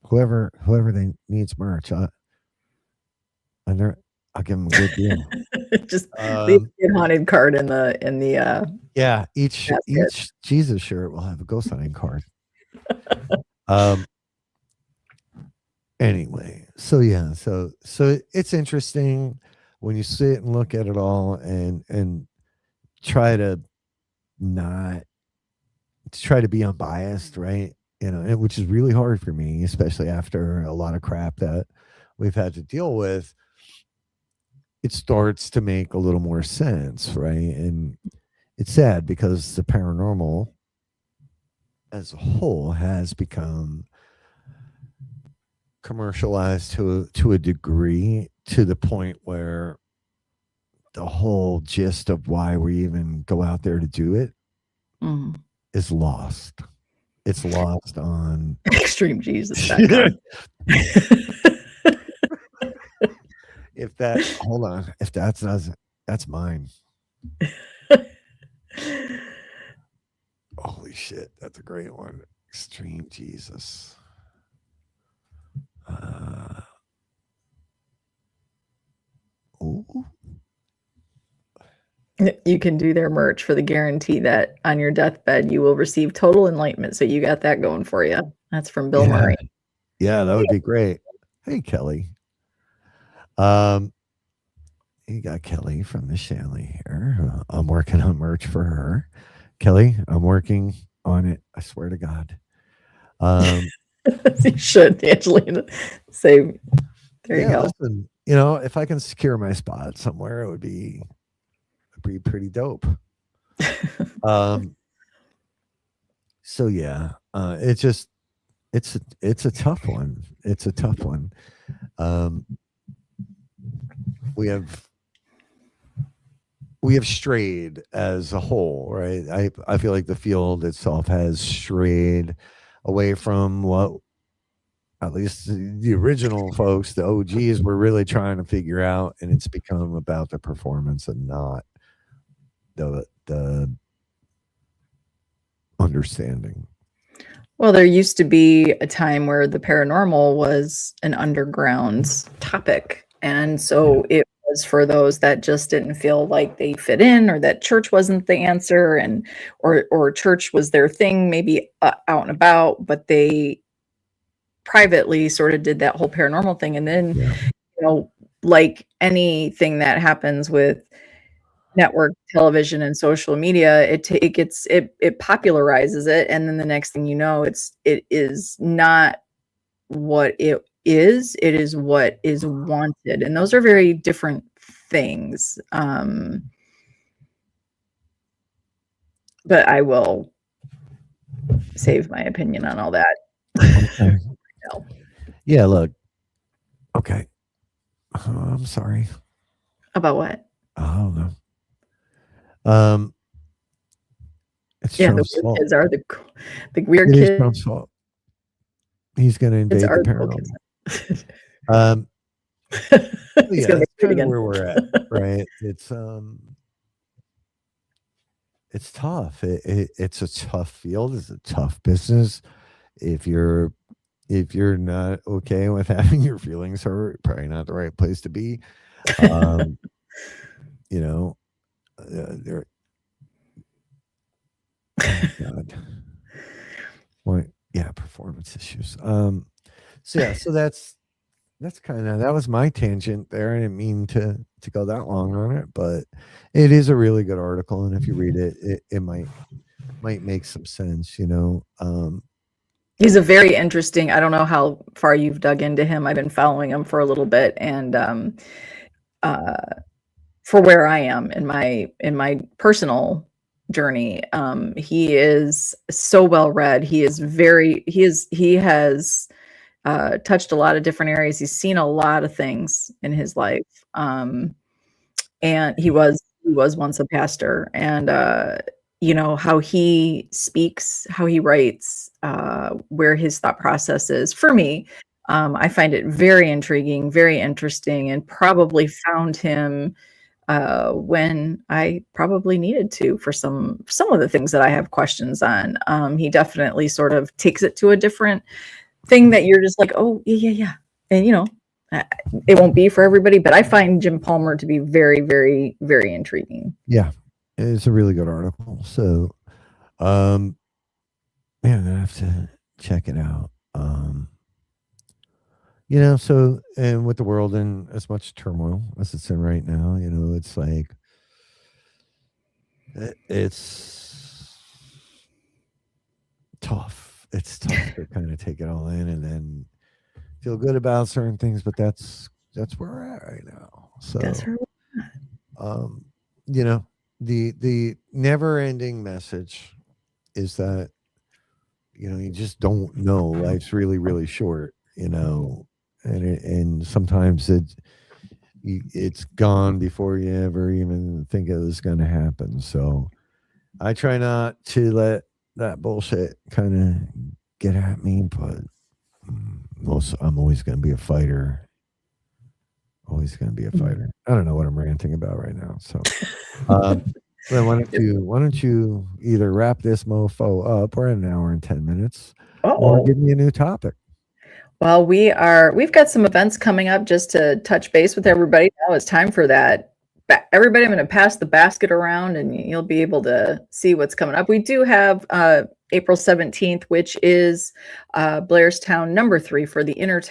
whoever they needs merch. And I'll give them a good deal. Just leave Um, the haunted card in the yeah, each basket. each Jesus shirt will have a ghost hunting card. Um, anyway, so yeah, so it's interesting when you sit and look at it all and try to not try to be unbiased, right? Which is really hard for me, especially after a lot of crap that we've had to deal with. It starts to make a little more sense, right? And it's sad because the paranormal as a whole has become commercialized to a degree, to the point where the whole gist of why we even go out there to do it Mhm. is lost. It's lost on ExtremeJesus.com. if that hold on, if that's mine. Holy shit, that's a great one. Extreme Jesus. Uh, ooh. You can do their merch for the guarantee that on your deathbed you will receive total enlightenment. So you got that going for you. That's from Bill Murray. Yeah, that would be great. Hey, Kelly. You got Kelly from the Shanley here. I'm working on merch for her. Kelly, I'm working on it. I swear to God. You should, Angelina. Say, there you go. Listen, if I can secure my spot somewhere, it would be pretty dope. So yeah, it's a tough one. It's a tough one. We have strayed as a whole, right? I feel like the field itself has strayed away from what at least the original folks, the OGs, were really trying to figure out, and it's become about the performance and not the understanding. Well, there used to be a time where the paranormal was an underground topic. And so it was for those that just didn't feel like they fit in, or that church wasn't the answer, and or church was their thing, maybe out and about, but they privately sort of did that whole paranormal thing. And then, like anything that happens with network television and social media, it popularizes it, and then the next thing you know, it is not what it is what is wanted, and those are very different things. But I will save my opinion on all that. Okay. Yeah, look. Okay. I'm sorry. About what? I don't know. It's Trump's fault. Kids are the weird kids. It is Trump's fault. He's going to invade the paranormal. Yeah, that's kind of where we're at, right? It's tough. It's a tough field. It's a tough business. If you're not okay with having your feelings hurt, probably not the right place to be. There. Oh God. Well, yeah, performance issues. So that's kind of, that was my tangent there. I didn't mean to go that long on it, but it is a really good article, and if you read it, it might make some sense. He's a very interesting. I don't know how far you've dug into him. I've been following him for a little bit, and for where I am in my personal journey, he is so well read. He has touched a lot of different areas. He's seen a lot of things in his life, and he was once a pastor, and how he speaks, how he writes, where his thought process is. For me, I find it very intriguing, very interesting, and probably found him when I probably needed to for some of the things that I have questions on. He definitely sort of takes it to a different thing that you're just like, oh yeah, and it won't be for everybody, but I find Jim Palmer to be very, very, very intriguing. Yeah, it's a really good article. So, I'm gonna have to check it out. So, and with the world in as much turmoil as it's in right now, it's like, it's tough. It's tough to kind of take it all in and then feel good about certain things, but that's where we're at right now. So, the never-ending message is that, you just don't know. Life's really, really short, and sometimes it's gone before you ever even think it was going to happen. So I try not to let that bullshit kind of get at me, but I'm always going to be a fighter. Always going to be a fighter. I don't know what I'm ranting about right now. So then why don't you either wrap this mofo up, or an hour and 10 minutes, or give me a new topic. Well, we've got some events coming up, just to touch base with everybody. Now it's time for that everybody, I'm going to pass the basket around and you'll be able to see what's coming up. We do have April 17th, which is Blairstown number 3 for the Inner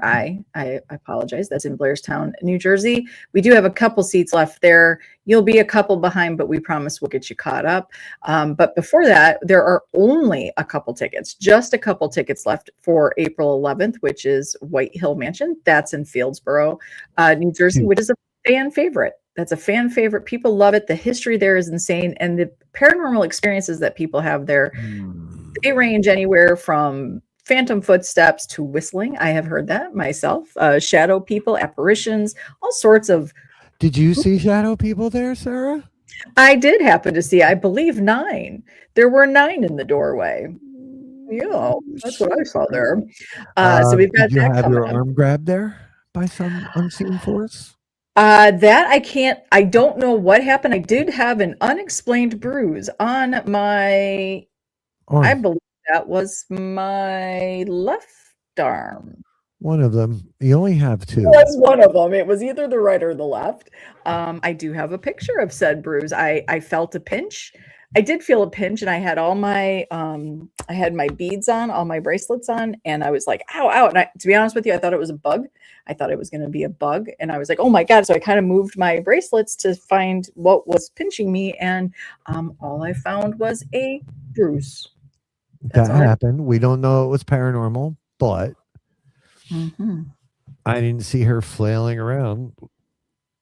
Eye. I apologize. That's in Blairstown, New Jersey. We do have a couple seats left there. You'll be a couple behind, but we promise we'll get you caught up. But before that, there are only a couple tickets, just a couple tickets left for April 11th, which is White Hill Mansion. That's in Fieldsboro, New Jersey, which is a fan favorite. That's a fan favorite. People love it. The history there is insane. And the paranormal experiences that people have there, they range anywhere from phantom footsteps to whistling. I have heard that myself. Shadow people, apparitions, all sorts of. Did you see shadow people there, Sarah? I did happen to see, I believe, 9. There were 9 in the doorway. Yeah, that's what I saw there. So we've got did you that have coming your up. arm grabbed there by some unseen force? That I don't know what happened. I did have an unexplained bruise on my, I believe that was my left arm. One of them. You only have 2. It was one of them. It was either the right or the left. I do have a picture of said bruise. I felt a pinch. I did feel a pinch, and I had all my I had my beads on, all my bracelets on, and I was like, ow, ow. And to be honest with you, I thought it was a bug. I thought it was going to be a bug, and I was like, oh my God. So I kind of moved my bracelets to find what was pinching me, and all I found was a bruise. That happened. We don't know it was paranormal, but I didn't see her flailing around.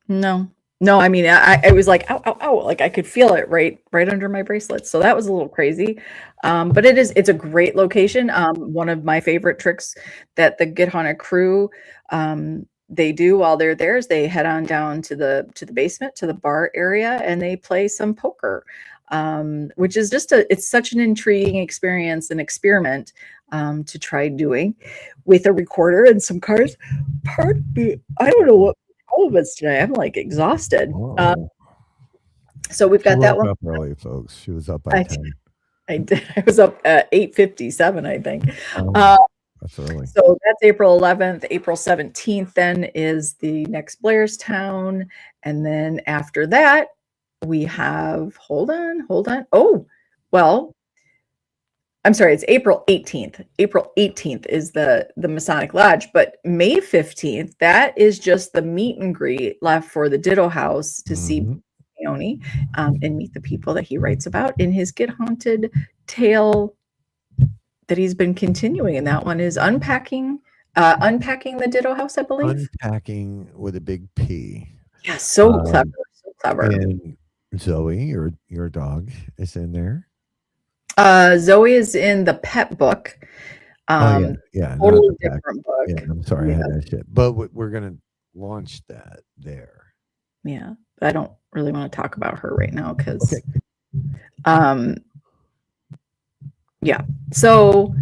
No, I mean, I was like, ow, ow, ow, like I could feel it right under my bracelets. So that was a little crazy. But it's a great location. One of my favorite tricks that the Get Haunted crew they do while they're there is they head on down to the basement, to the bar area, and they play some poker. Which is it's such an intriguing experience, an experiment to try doing with a recorder and some cards. Pardon me, I don't know what all of us today. I'm like exhausted. So we've got that one up early, folks. She was up by 10. I did. I was up at 8:57, I think. That's early. So that's April 11th. April 17th then is the next Blairstown, and then after that we have hold on. Oh, well, I'm sorry, it's April 18th. April 18th is the Masonic Lodge, but May 15th, that is just the meet and greet left for the Ditto House to see Leone and meet the people that he writes about in his Get Haunted tale that he's been continuing. And that one is unpacking the Ditto House, I believe. Unpacking with a big P. Yeah, so clever. And Zoe, your dog, is in there. Zoe is in the pet book. Yeah, totally different book. Yeah, I'm sorry, I had that shit. But we're gonna launch that there. Yeah, but I don't really want to talk about her right now because, yeah. So,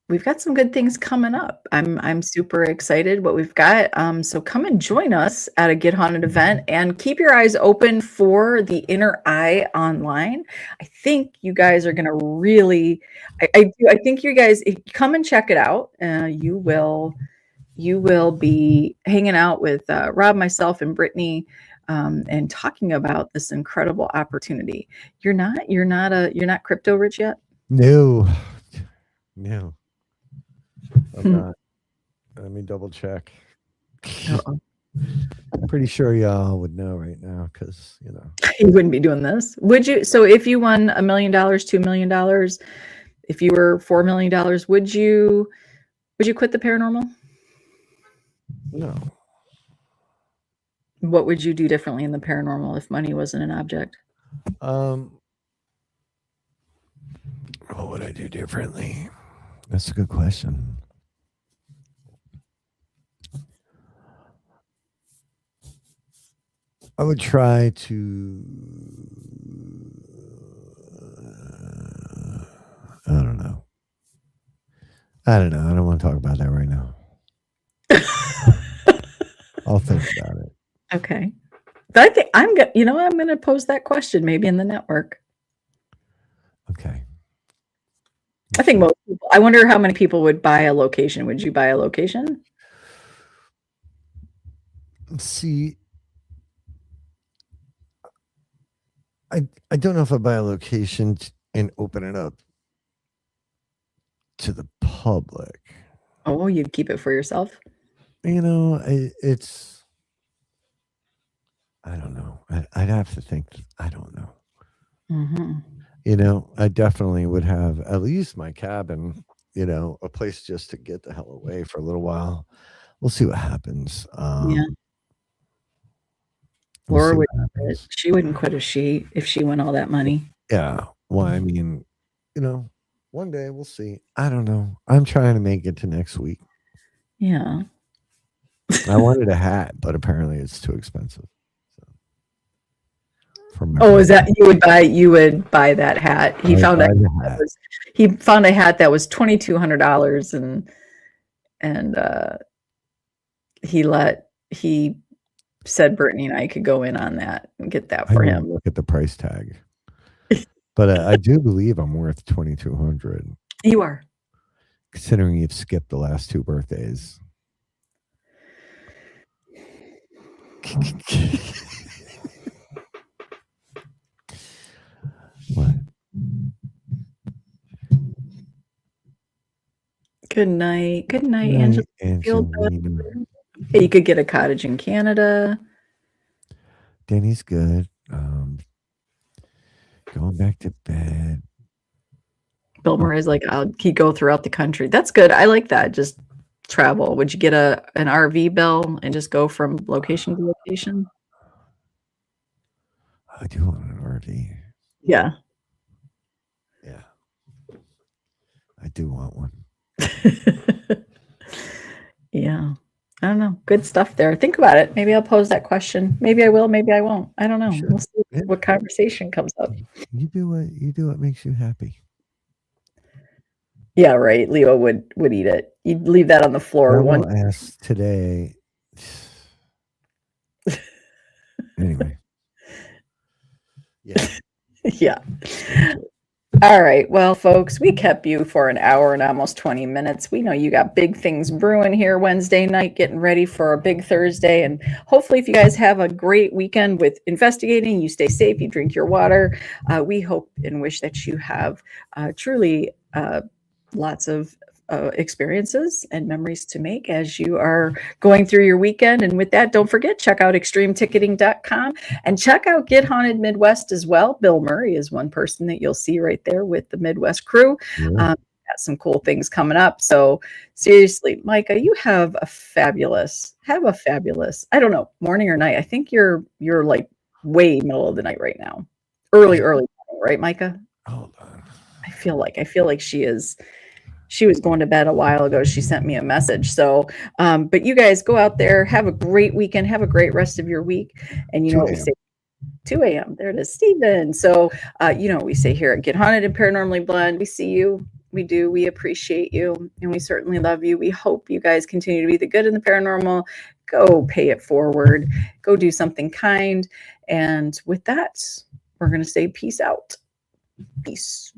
we've got some good things coming up. I'm super excited what we've got. So come and join us at a Get Haunted event and keep your eyes open for the Inner Eye online. I think you guys are going to really, I think you guys, if you come and check it out, you will be hanging out with Rob, myself, and Brittany, and talking about this incredible opportunity. You're not crypto rich yet? No. I'm not. Let me double check. I'm pretty sure y'all would know right now because you wouldn't be doing this, would you? So if you won $1 million, $2 million, if you were $4 million, would you quit the paranormal? No. What would you do differently in the paranormal if money wasn't an object? What would I do differently? That's a good question. I would try to, I don't know. I don't want to talk about that right now. I'll think about it. Okay. But I think I'm going to pose that question maybe in the network. Okay. I think most people, I wonder how many people would buy a location. Would you buy a location? See, I don't know if I buy a location and open it up to the public. Oh, you'd keep it for yourself? You know, it's I don't know. I'd have to think. I don't know. Mm-hmm. You know, I definitely would have at least my cabin. You know, a place just to get the hell away for a little while. We'll see what happens. Yeah. We'll see Laura would what happens. she wouldn't quit if she won all that money. Yeah. Well, I mean, you know, one day we'll see. I don't know. I'm trying to make it to next week. Yeah. I wanted a hat, but apparently it's too expensive. So, for my Oh, is birthday. that you would buy that hat? I would buy the hat. He found a hat that was $2,200 and he said Brittany and I could go in on that and get that I for didn't him. look at the price tag, but I do believe I'm worth 2,200, You are. considering you've skipped the last 2 birthdays. What? Good night. Good night, Night, Angela. Feel better. Angelina. Hey, you could get a cottage in Canada. Danny's good. Going back to bed. Bill Murray's like, he'd go throughout the country. That's good. I like that. Just travel. Would you get an RV, Bill, and just go from location to location? I do want an RV. Yeah. Yeah. I do want one. Yeah. I don't know. Good stuff there. Think about it. Maybe I'll pose that question. Maybe I will. Maybe I won't. I don't know. Sure. We'll see Yeah. what conversation comes up. You do what makes you happy. Yeah, right. Leo would eat it. You'd leave that on the floor. I will ask today. Anyway. Yeah. Yeah. All right. Well, folks, we kept you for an hour and almost 20 minutes. We know you got big things brewing here Wednesday night, getting ready for a big Thursday. And hopefully, if you guys have a great weekend with investigating, you stay safe, you drink your water. We hope and wish that you have truly lots of experiences and memories to make as you are going through your weekend. And with that, don't forget, check out extremeticketing.com and check out Get Haunted Midwest as well. Bill Murray is one person that you'll see right there with the Midwest crew. Yeah. Got some cool things coming up. So seriously, Micah, you have a fabulous, I don't know, morning or night. I think you're like way middle of the night right now. Early morning, right, Micah? Hold on. I feel like she was going to bed a while ago. She sent me a message. So, but you guys go out there, have a great weekend, have a great rest of your week. And you know what we say? 2 a.m. There it is, Stephen. So, you know what we say here at Get Haunted and Paranormally Blend. We see you. We do. We appreciate you. And we certainly love you. We hope you guys continue to be the good in the paranormal. Go pay it forward. Go do something kind. And with that, we're going to say peace out. Peace.